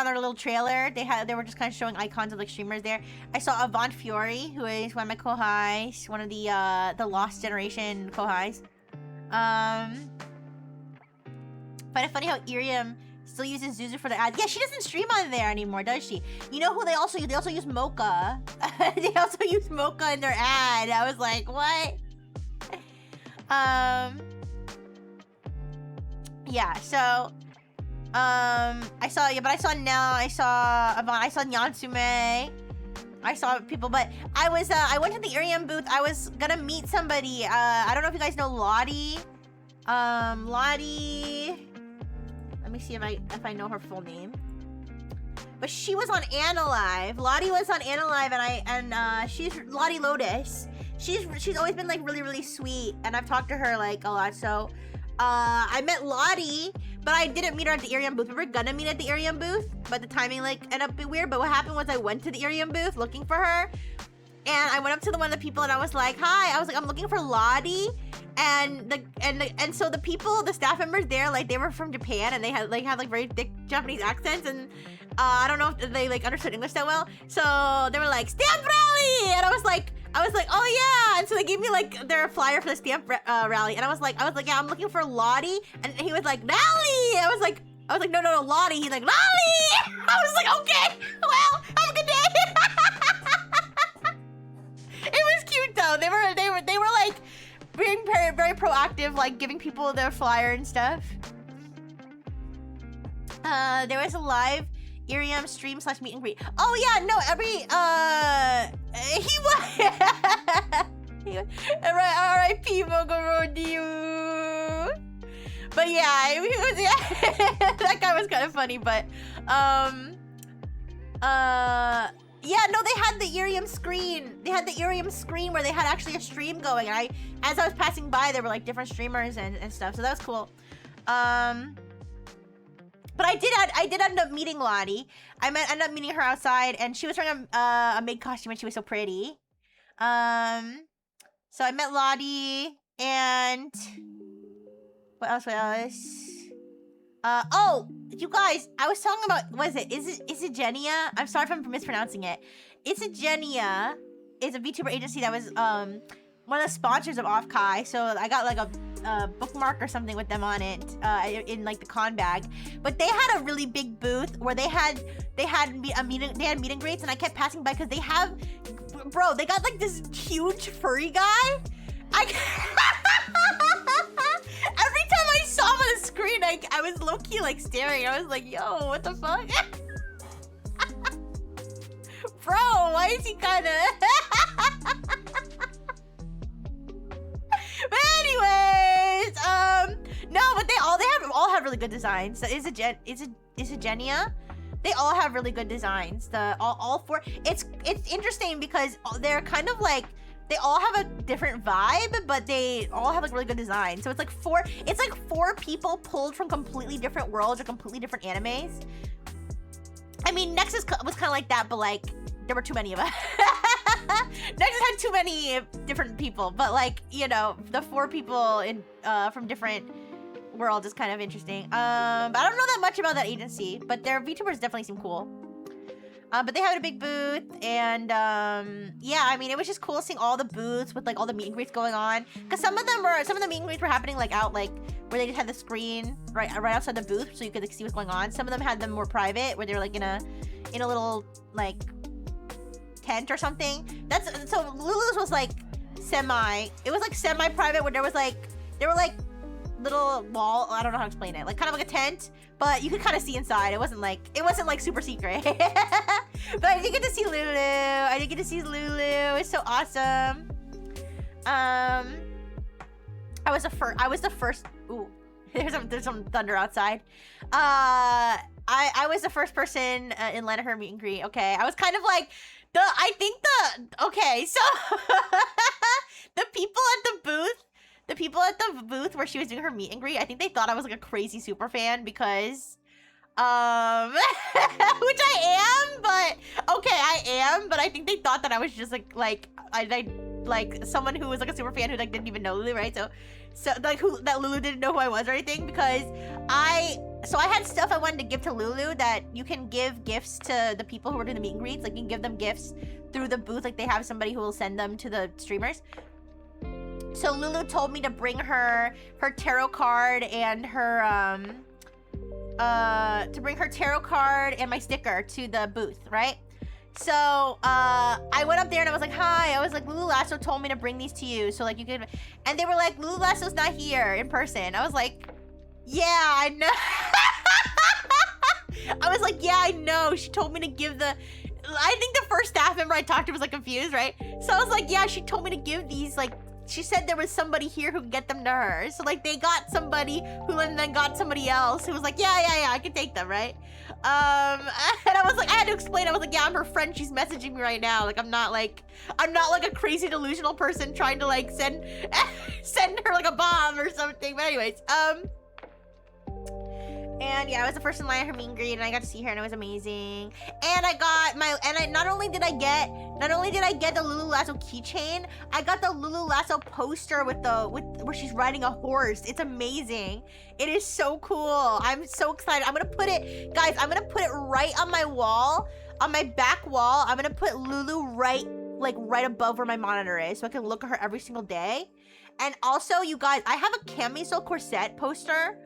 their little trailer. They were just kind of showing icons of like streamers there. I saw Avant Fiori, who is one of my co-highs, one of the Lost Generation co-highs. Find it funny how Irium still uses Zuzu for the ads. Yeah, she doesn't stream on there anymore, does she? You know who they also use? They also use Mocha. They also use Mocha in their ad. I was like, what? Yeah, so I saw Nell, I saw Avant, I saw Nyansume, I saw people, but I went to the Irium booth. I was gonna meet somebody. I don't know if you guys know Lottie. Lottie, let me see if I know her full name. But she was on Analive. Lottie was on Analive, and she's Lottie Lotus. She's always been like really, really sweet, and I've talked to her like a lot. So I met Lottie, but I didn't meet her at the Irium booth. We were gonna meet at the Irium booth, but the timing like ended up being weird. But what happened was I went to the Irium booth looking for her, and I went up to one of the people and I was like, "Hi," I was like, "I'm looking for Lottie," and so the staff members there, like they were from Japan, and they had like very thick Japanese accents, and I don't know if they like understood English that well, so they were like, "Stamp rally," and I was like, "Oh yeah," and so they gave me like their flyer for the stamp rally, and I was like, "Yeah, I'm looking for Lottie," and he was like, "Lolly," I was like, no, Lottie. He's like, "Lolly." I was like, "Okay, well, have a good day." It was cute though. They were like being very, very proactive, like giving people their flyer and stuff. There was a live Irium stream / meet and greet. Oh yeah, no, he was R.I.P. Mogorodio. But yeah, he was, yeah. That guy was kind of funny, but yeah, no, they had the Irium screen. They had the Irium screen where they had actually a stream going, and as I was passing by, there were like different streamers and stuff, so that was cool. But I did end up meeting Lottie. Ended up meeting her outside, and she was wearing a maid costume, and she was so pretty. So I met Lottie, and what else? Oh, you guys, I was talking about, what is it? Isogenia? I'm sorry if I'm mispronouncing it. Isogenia is a VTuber agency that was one of the sponsors of Offkai. So I got like a bookmark or something with them on it in like the con bag. But they had a really big booth where they had meet and greets, and I kept passing by because they got like this huge furry guy. Every time I saw him on the screen, I was low-key like staring. I was like, yo, what the fuck? Bro, why is he kinda... But anyways, no, but they all have really good designs. So Isogenia, they all have really good designs. All 4. It's interesting because they're kind of like, they all have a different vibe, but they all have like really good design. So it's like 4 people pulled from completely different worlds or completely different animes. I mean, Nexus was kind of like that, but like there were too many of us. Nexus had too many different people, but like, you know, the 4 people in from different worlds is kind of interesting. But I don't know that much about that agency, but their VTubers definitely seem cool. But they had a big booth, and yeah, I mean, it was just cool seeing all the booths with like all the meet and greets going on. Cause some of the meet and greets were happening like out like where they just had the screen right outside the booth, so you could like, see what's going on. Some of them had them more private, where they were like in a little like tent or something. Lulu's was like semi-private, where there were like little wall. I don't know how to explain it. Like kind of like a tent, but you could kind of see inside. It wasn't like super secret. But I did get to see Lulu. It's so awesome. I was the first. Ooh, there's some thunder outside. I was the first person in Lana her meet and greet. Okay, I was kind of like okay, so the people at the booth where she was doing her meet and greet, I think they thought I was like a crazy super fan because which I am, but okay, I am, but I think they thought that I was just like someone who was like a super fan who like didn't even know Lulu, right? So like that Lulu didn't know who I was or anything, because I had stuff I wanted to give to Lulu that you can give gifts to the people who are doing the meet and greets. Like you can give them gifts through the booth, like they have somebody who will send them to the streamers. So Lulu told me to bring her tarot card and her to bring her tarot card and my sticker to the booth, right? So I went up there and I was like, hi, I was like, Lulu Lasso told me to bring these to you, so like you could, and they were like, Lulu Lasso's not here in person. I was like, yeah, I know. I was like, yeah, I know. She told me to give I think the first staff member I talked to was like confused, right? So I was like, yeah, she told me to give these, like, she said there was somebody here who could get them to her. So like they got somebody who then got somebody else who was like, yeah, I can take them, right? And I was like, I had to explain, I was like, yeah, I'm her friend, she's messaging me right now. Like I'm not like a crazy delusional person trying to like send her like a bomb or something. But anyways, and yeah, I was the first in line at her meet and greet, and I got to see her, and it was amazing. And I got not only did I get the Lulu Lasso keychain, I got the Lulu Lasso poster with where she's riding a horse. It's amazing. It is so cool. I'm so excited. I'm gonna put it, guys. I'm gonna put it right on my wall, on my back wall. I'm gonna put Lulu right above where my monitor is, so I can look at her every single day. And also, you guys, I have a camisole corset poster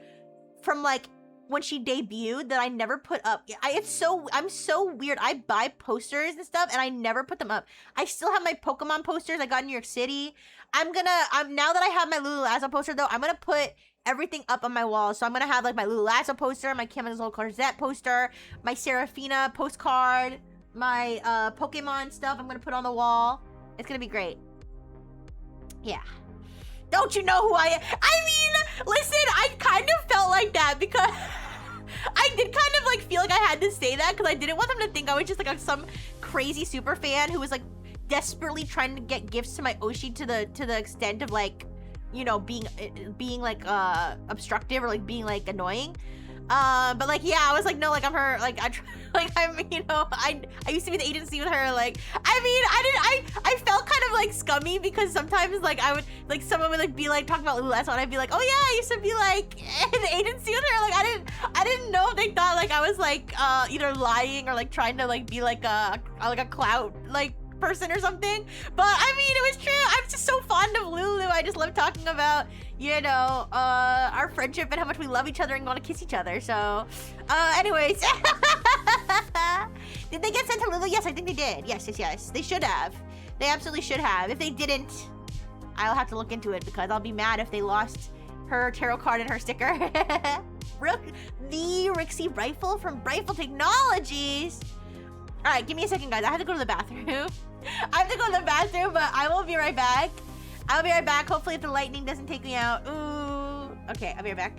from like when she debuted that I never put up. I'm so weird. I buy posters and stuff and I never put them up. I still have my Pokemon posters I got in New York City. Now that I have my Lulu Lasso poster though, I'm gonna put everything up on my wall. So I'm gonna have like my Lulu Lasso poster, my Camisole Corset poster, my Serafina postcard, my Pokemon stuff I'm gonna put on the wall. It's gonna be great. Yeah. Don't you know who I am? I mean, listen, I kind of felt like that because I did kind of like feel like I had to say that because I didn't want them to think I was just like some crazy super fan who was like desperately trying to get gifts to my Oshi to the extent of like, you know, being like obstructive or like being like annoying. But like, yeah, I was like, no, like I'm her, like I used to be the agency with her. Like, I mean, I felt kind of like scummy because sometimes like I would, like someone would like be like talking about Lulu Lasso and I'd be like, oh yeah, I used to be like in the agency with her. Like I didn't know if they thought like I was like either lying or like trying to like be like a clout like person or something. But I mean, it was true. I'm just so fond of Lulu. I just love talking about, you know, our friendship and how much we love each other and want to kiss each other. So anyways. Did they get sent to Lulu? Yes, I think they did. Yes. They should have. They absolutely should have. If they didn't, I'll have to look into it because I'll be mad if they lost her tarot card and her sticker. The Rixie Rifle from Rifle Technologies. All right, give me a second, guys. I have to go to the bathroom. But I will be right back. I'll be right back. Hopefully, if the lightning doesn't take me out. Ooh. Okay, I'll be right back.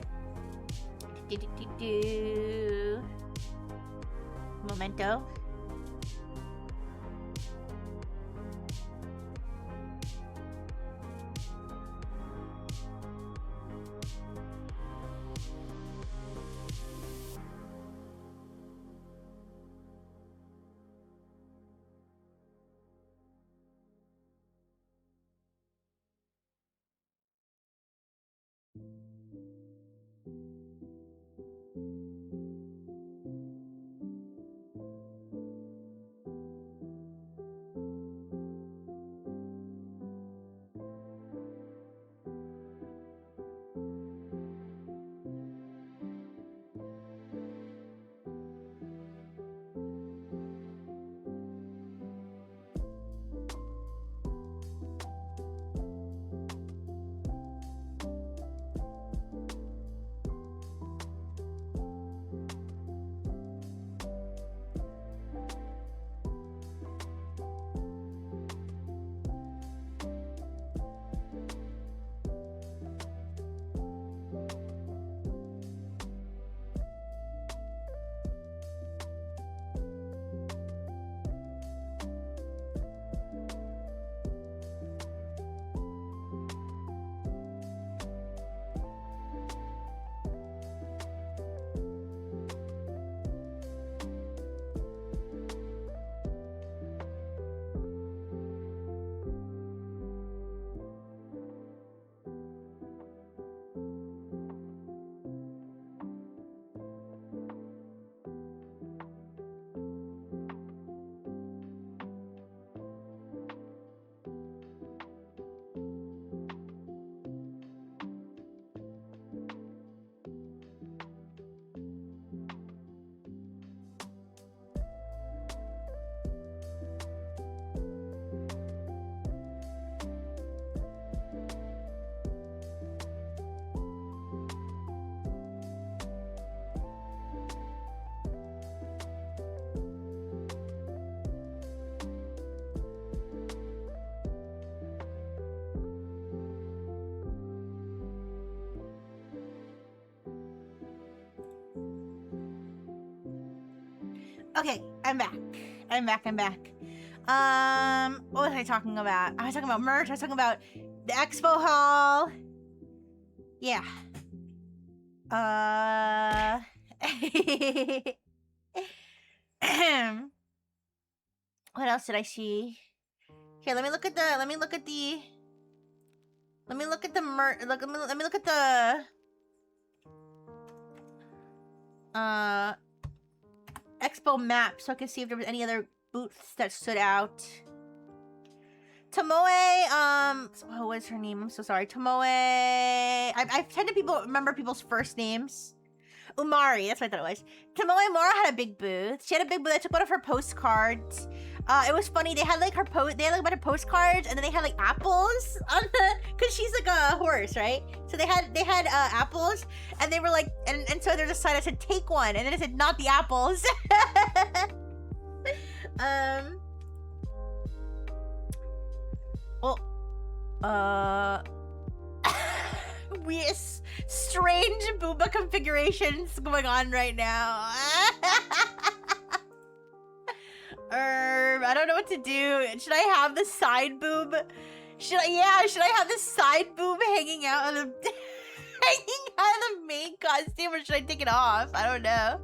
Momento. Okay, I'm back. I'm back. What was I talking about? I was talking about merch. I was talking about the expo hall. Yeah. What else did I see? Here, let me look at the let me look at the expo map so I can see if there was any other booths that stood out. Tomoe, what was her name? I'm so sorry. Tomoe. I tend to remember people's first names. Umari, that's what I thought it was. Tomoe Mora had a big booth. She had a big booth. I took one of her postcards. It was funny. They had like a bunch of postcards, and then they had like apples on the, cause she's like a horse, right? So they had apples, and they were like, and so there's a sign that said take one, and then it said not the apples. Weird, strange booba configurations going on right now. I don't know what to do. Should I have the side boob? Should I have the side boob hanging out of the main costume, or should I take it off? I don't know.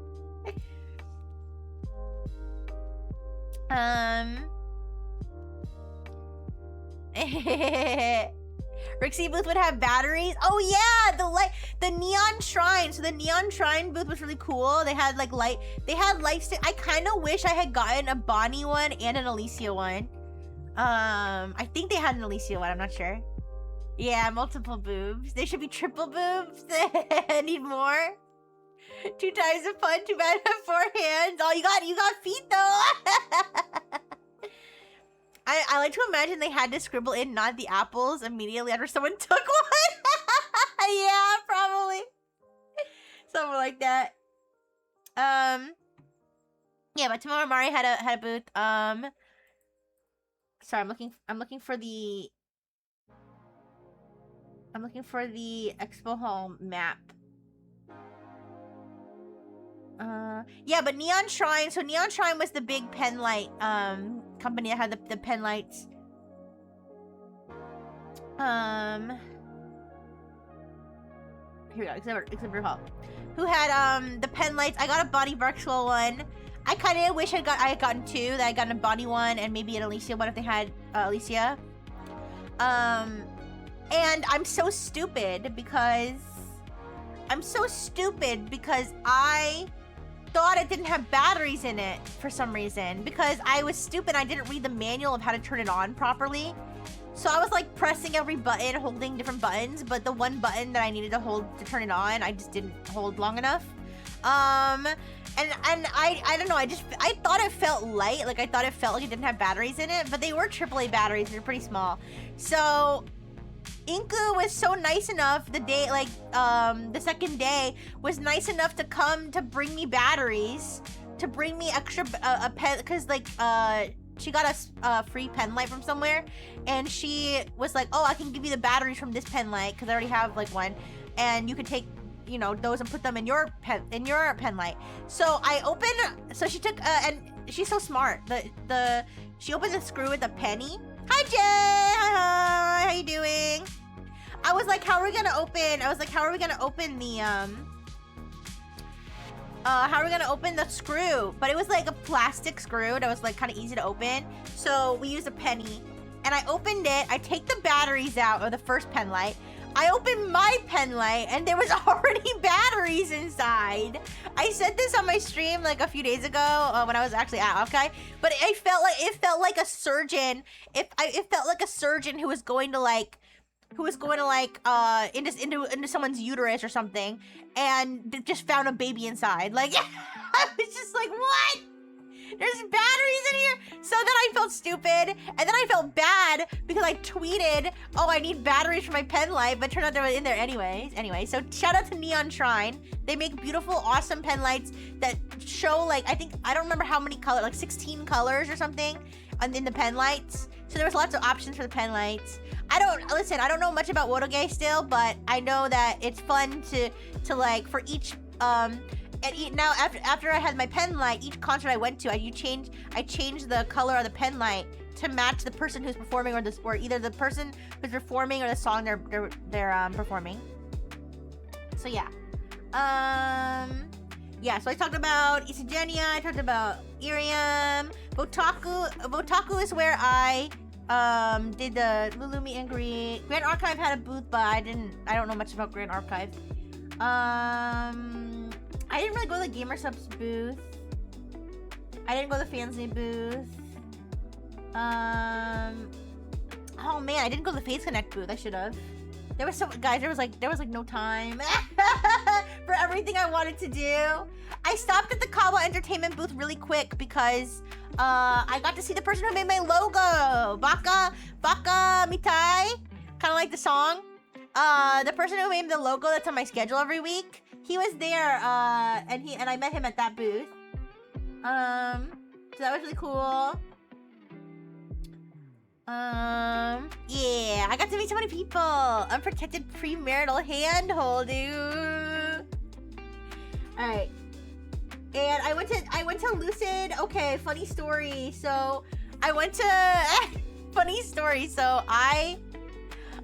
Rixie booth would have batteries. Oh yeah, the neon shrine. So the neon shrine booth was really cool. They had like light. They had lights. I kind of wish I had gotten a Bonnie one and an Alicia one. I think they had an Alicia one. I'm not sure. Yeah, multiple boobs. They should be triple boobs. I need more. 2 times the fun. Too bad I have 4 hands. Oh, you got feet though. I like to imagine they had to scribble in not the apples immediately after someone took one. Yeah, probably. Something like that. Yeah, but Tomorrow Mari had a booth. Sorry, I'm looking for the expo hall map. Yeah, but Neon Shrine. So Neon Shrine was the big pen light company that had the pen lights. Here we go. Exhibit hall. Who had the pen lights? I got a Bonnie Barkswell one. I kind of wish I had gotten 2. That I got a Bonnie one and maybe an Alicia one if they had Alicia. And I'm so stupid because I thought it didn't have batteries in it for some reason, because I was stupid. I didn't read the manual of how to turn it on properly. So I was like pressing every button, holding different buttons, but the one button that I needed to hold to turn it on, I just didn't hold long enough. And I don't know, I thought it felt light. Like I thought it felt like it didn't have batteries in it, but they were AAA batteries. They're pretty small. So Inku was so nice enough the day, like, the second day, was nice enough to come to bring me batteries, to bring me extra, a pen, because, like, she got a free pen light from somewhere, and she was like, oh, I can give you the batteries from this pen light, because I already have, like, one, and you can take, you know, those and put them in your pen light. So I opened, so she took, and she's so smart, she opened the screw with a penny. Hi, Jay! Hi, how you doing? I was like, how are we gonna open the screw? But it was like a plastic screw that was like kind of easy to open. So we used a penny. And I opened it. I take the batteries out of the first pen light. I opened my pen light and there was already batteries inside. I said this on my stream like a few days ago when I was actually at Offkai, but it felt like a surgeon. It felt like a surgeon who was going to like into someone's uterus or something, and just found a baby inside. Like I was just like, what? There's batteries in here? So then I felt stupid, and then I felt bad because I tweeted, oh, I need batteries for my pen light, but turned out they were in there anyways. Anyway, so shout out to Neon Shrine. They make beautiful, awesome pen lights that show, like, I don't remember how many colors, like 16 colors or something in the pen lights. So there was lots of options for the pen lights. I don't know much about Wotoge still, but I know that it's fun to like, for each, now after I had my pen light, each concert I went to, I changed the color of the pen light to match the person who's performing or either the person who's performing or the song they're performing. So yeah. Yeah, so I talked about Isagenia, I talked about Irium. Botaku is where I did the Lulu meet and greet. Grand Archive had a booth, but I don't know much about Grand Archive. I didn't really go to the Gamer Subs booth. I didn't go to the Fansname booth. Oh man, I didn't go to the Face Connect booth. I should have. There was no time for everything I wanted to do. I stopped at the Kawa Entertainment booth really quick because I got to see the person who made my logo, Baka Mitai, kind of like the song. The person who made the logo that's on my schedule every week, he was there, and I met him at that booth. So that was really cool. Yeah, I got to meet so many people. Unprotected premarital handhold, dude. All right, and I went to Lucid. Okay, funny story. So I went to funny story. So I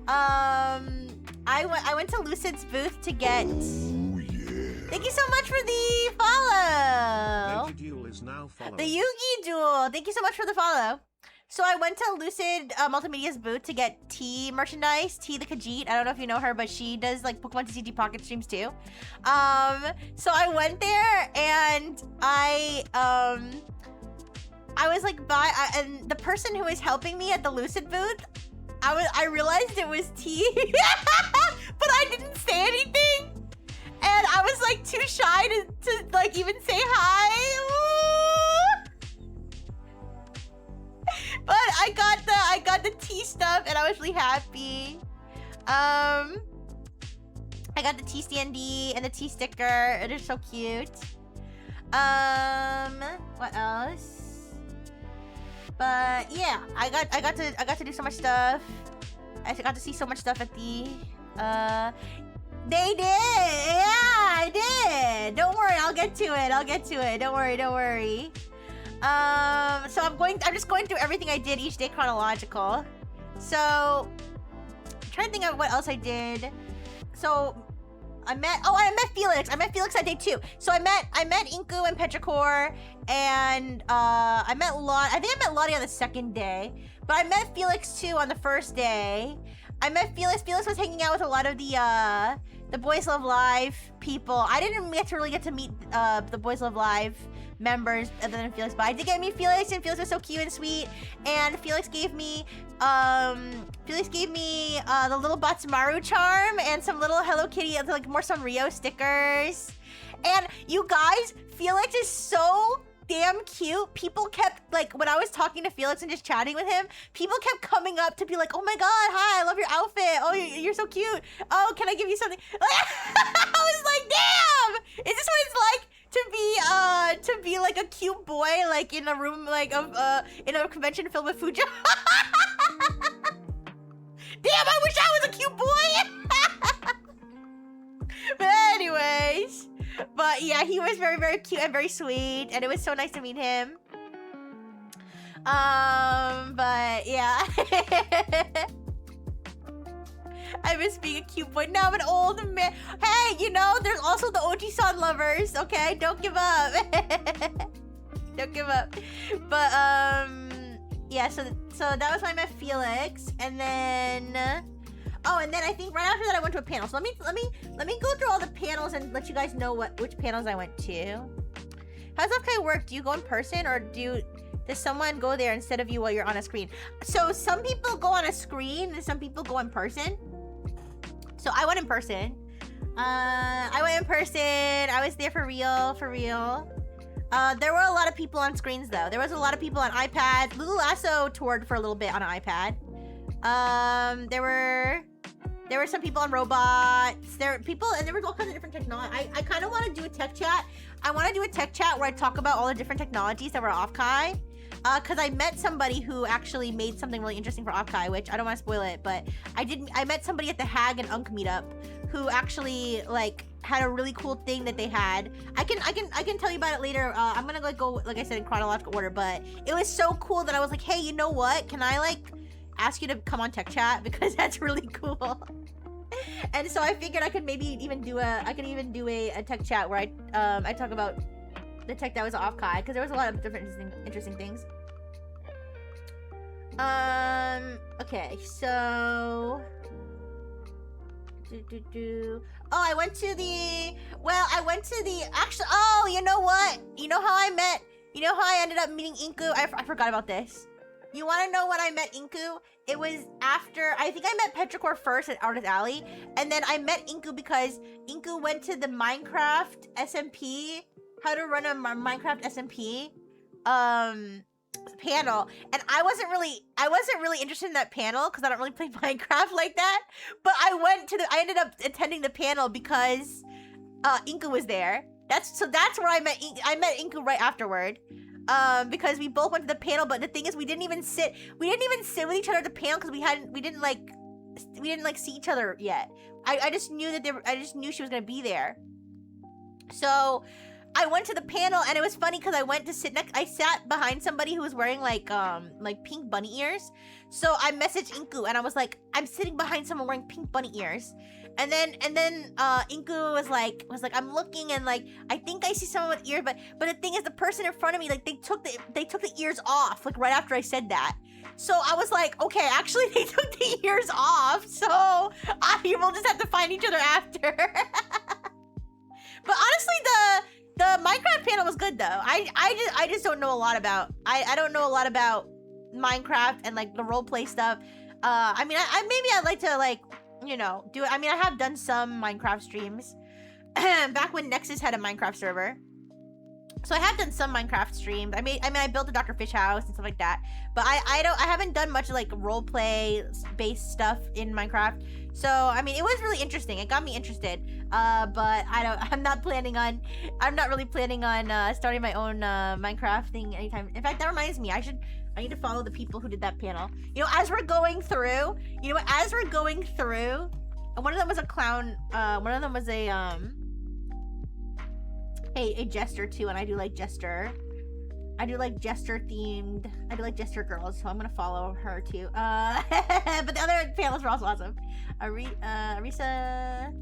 went to Lucid's booth to get. Oh, yeah. Thank you so much for the follow. The Duel is now following. The Yugi Duel. Thank you so much for the follow. So I went to Lucid Multimedia's booth to get T merchandise. T the Khajiit. I don't know if you know her, but she does like Pokemon TCG Pocket streams too. So I went there and I was like and the person who was helping me at the Lucid booth, I realized it was T, but I didn't say anything, and I was like too shy to like even say hi. But I got the tea stuff and I was really happy. I got the tea standee and the tea sticker. It is so cute. What else? But yeah, I got to do so much stuff. I got to see so much stuff at the they did. Yeah, I did. Don't worry, I'll get to it. Don't worry. So I'm just going through everything I did each day chronological. So, I'm trying to think of what else I did. So, I met Felix. I met Felix that day too. So I met Inku and Petrichor, and I met Lottie. I think I met Lottie on the second day, but I met Felix too on the first day. I met Felix. Felix was hanging out with a lot of the Boys Love Live people. I didn't really get to meet the Boys Love Live members other than Felix, but I did get to meet Felix, and Felix was so cute and sweet. And Felix gave me the little Batsumaru charm and some little Hello Kitty, like more Sanrio stickers. And you guys, Felix is so damn cute. People kept, like, when I was talking to Felix and just chatting with him, people kept coming up to be like, oh my god, hi, I love your outfit. Oh, you're so cute. Oh, can I give you something? I was like, damn! Is this what it's like to be like a cute boy, like in a room like of in a convention filled with Fuja? Damn, I wish I was a cute boy. But anyways, but yeah, he was very, very cute and very sweet, and it was so nice to meet him. But yeah. I miss being a cute boy. Now I'm an old man. Hey, you know, there's also the Oji-san lovers, okay? Don't give up. Don't give up. But, yeah, so that was when I met Felix. And then, oh, and then I think right after that I went to a panel. So let me go through all the panels and let you guys know which panels I went to. How does Offkai work? Do you go in person, or does someone go there instead of you while you're on a screen? So some people go on a screen and some people go in person. So I went in person. I was there for real. There were a lot of people on screens though. There was a lot of people on iPads. Lulu Lasso toured for a little bit on an iPad. There were some people on robots. There was all kinds of different technology. I kind of want to do a tech chat. I want to do a tech chat where I talk about all the different technologies that were Offkai. because I met somebody who actually made something really interesting for Offkai, which I don't want to spoil it, but I met somebody at the Hag and Unk meetup who actually like had a really cool thing that they had. I can tell you about it later. I'm gonna like go, like I said, in chronological order, but it was so cool that I was like, hey, you know what? Can I like ask you to come on tech chat, because that's really cool. And so I figured I could maybe even do a tech chat where I talk about the tech that was Offkai, because there was a lot of different interesting things. Okay, so oh, I went to the actually, oh, you know what? You know how I ended up meeting Inku? I forgot about this. You want to know when I met Inku? It was after, I think I met Petrichor first at Artist Alley, and then I met Inku because Inku went to the Minecraft SMP, how to run a Minecraft SMP, panel, and I wasn't really interested in that panel because I don't really play Minecraft like that, but I ended up attending the panel because Inku was there. That's where I met Inku right afterward. Because we both went to the panel, but the thing is we didn't even sit with each other at the panel because we didn't see each other yet. I just knew she was gonna be there. So I went to the panel, and it was funny because I sat behind somebody who was wearing like pink bunny ears. So I messaged Inku and I was like, I'm sitting behind someone wearing pink bunny ears. And then Inku was like, I'm looking, and like I think I see someone with ears, but the thing is, the person in front of me, like they took the ears off like right after I said that. So I was like, okay, actually they took the ears off, so we'll just have to find each other after. But honestly, the Minecraft panel was good though. I just don't know a lot about I don't know a lot about Minecraft and like the roleplay stuff. I mean, maybe I'd like to like, you know, do it. I mean, I have done some Minecraft streams back when Nexus had a Minecraft server. So I have done some Minecraft streams. I built a Dr. Fish house and stuff like that. But I haven't done much like roleplay based stuff in Minecraft. So I mean, it was really interesting. It got me interested. But I'm not really planning on starting my own Minecraft thing anytime. In fact, that reminds me, I need to follow the people who did that panel. You know, as we're going through, and one of them was a clown, one of them was a jester too, and I do like jester themed, I do like jester girls, so I'm gonna follow her too. But the other panels were also awesome. Arisa.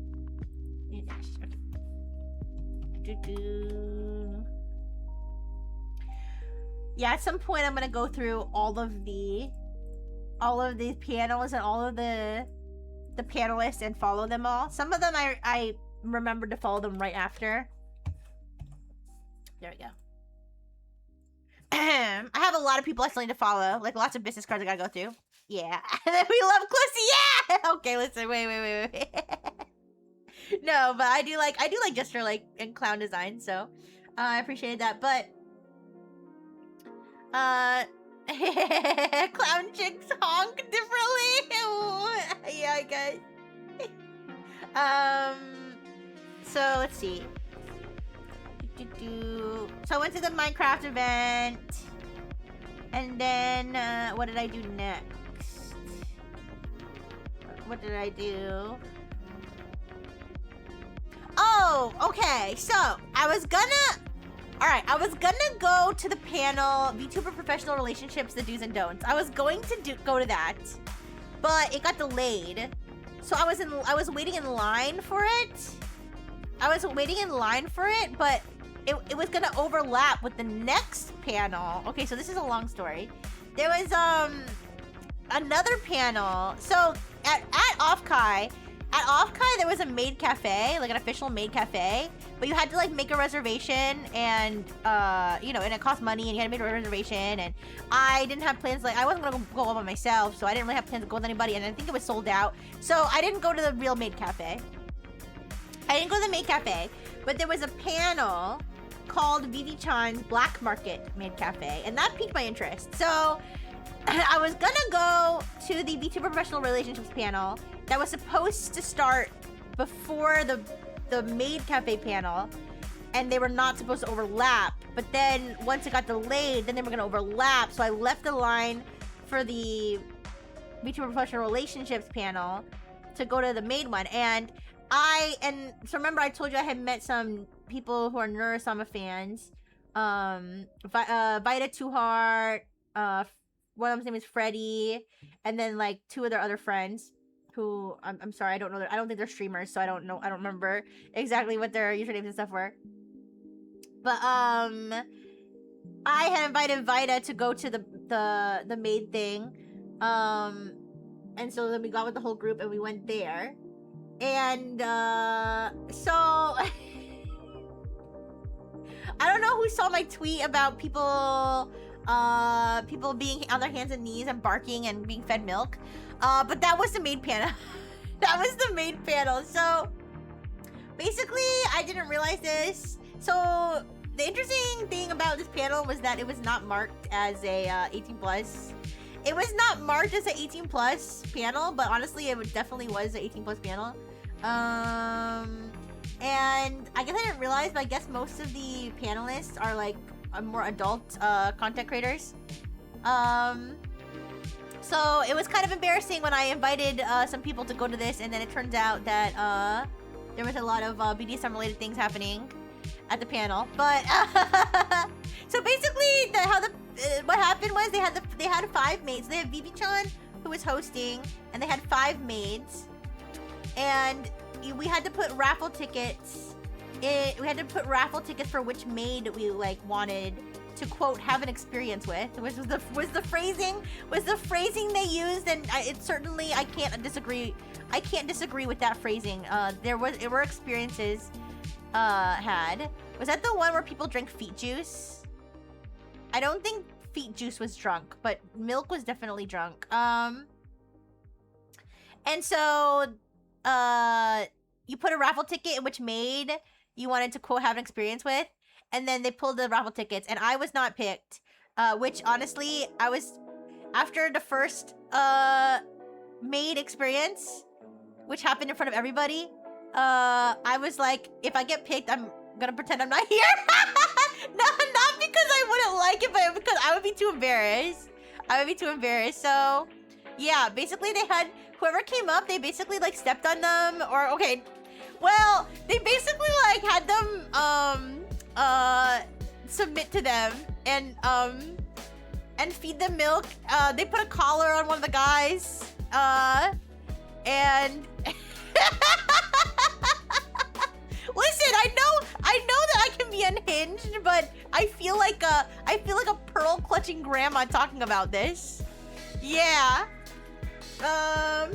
Yeah, at some point I'm gonna go through all of the panels and all of the panelists and follow them all. Some of them I remembered to follow them right after. There we go. I have a lot of people I still need to follow, like lots of business cards I gotta go through. Yeah. And then we love Clissy. Yeah. Okay, listen. Wait. No, but I do like Jester like and clown design, so I appreciated that. But clown chicks honk differently. Yeah, guys. So let's see. So I went to the Minecraft event, and then what did I do next? What did I do? Oh, okay. So I was gonna go to the panel VTuber Professional Relationships, the Do's and Don'ts. I was going to go to that, but it got delayed. So I was waiting in line for it. But it was gonna overlap with the next panel. Okay, so this is a long story. There was another panel. So at Offkai there was a maid cafe, like an official maid cafe, but you had to like make a reservation, and you know, and it cost money, and you had to make a reservation, and I didn't have plans, like I wasn't gonna go all by myself, so I didn't really have plans to go with anybody, and I think it was sold out, so I didn't go to the real maid cafe. But there was a panel called Vivi Chan's Black Market Maid Cafe, and that piqued my interest. So I was gonna go to the VTuber Professional Relationships panel that was supposed to start before the maid cafe panel, and they were not supposed to overlap. But then once it got delayed, then they were gonna overlap. So I left the line for the VTuber Professional Relationships panel to go to the main one. And so remember I told you I had met some people who are Neurosama fans. Vita Two Heart, one of them's name is Freddie, and then like two of their other friends who I'm sorry, I don't know. I don't think they're streamers, so I don't know. I don't remember exactly what their usernames and stuff were. But I had invited Vita to go to the maid thing, and so then we got with the whole group and we went there, and so I don't know who saw my tweet about people being on their hands and knees and barking and being fed milk, but that was the maid panel. That was the maid panel. So basically, I didn't realize this. So the interesting thing about this panel was that it was not marked as a 18+. It was not marked as an 18+ panel, but honestly, it definitely was an 18+ panel. And I guess I didn't realize, but I guess most of the panelists are like more adult content creators. So it was kind of embarrassing when I invited some people to go to this, and then it turns out that there was a lot of BDSM related things happening at the panel. But so basically, what happened was they had 5 maids. They had Vivi-chan, who was hosting, and they had 5 maids, and we had to put raffle tickets. We had to put raffle tickets for which maid we like wanted to quote have an experience with. Was the phrasing they used, and it certainly I can't disagree with that phrasing. There were experiences had. Was that the one where people drank feet juice? I don't think feet juice was drunk, but milk was definitely drunk. And so you put a raffle ticket in which maid you wanted to quote have an experience with, and then they pulled the raffle tickets, and I was not picked, which honestly I was, after the first maid experience, which happened in front of everybody, I was like, if I get picked, I'm gonna pretend I'm not here. No, not because I wouldn't like it, but because I would be too embarrassed. So yeah, basically they had whoever came up, they basically like stepped on them, or okay, well, they basically like had them submit to them and feed them milk. They put a collar on one of the guys, and listen, I know that I can be unhinged, but I feel like a pearl clutching grandma talking about this. Yeah. I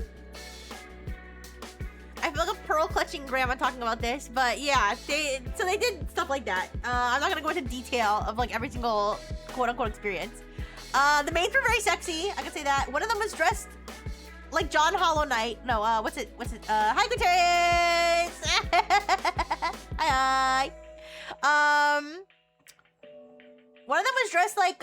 feel like a pearl clutching grandma talking about this, but yeah, they did stuff like that. I'm not gonna go into detail of like every single quote unquote experience. The maids were very sexy, I can say that. One of them was dressed like John Hollow Knight. No, what's it? Hi, Gutierrez! Hi. One of them was dressed like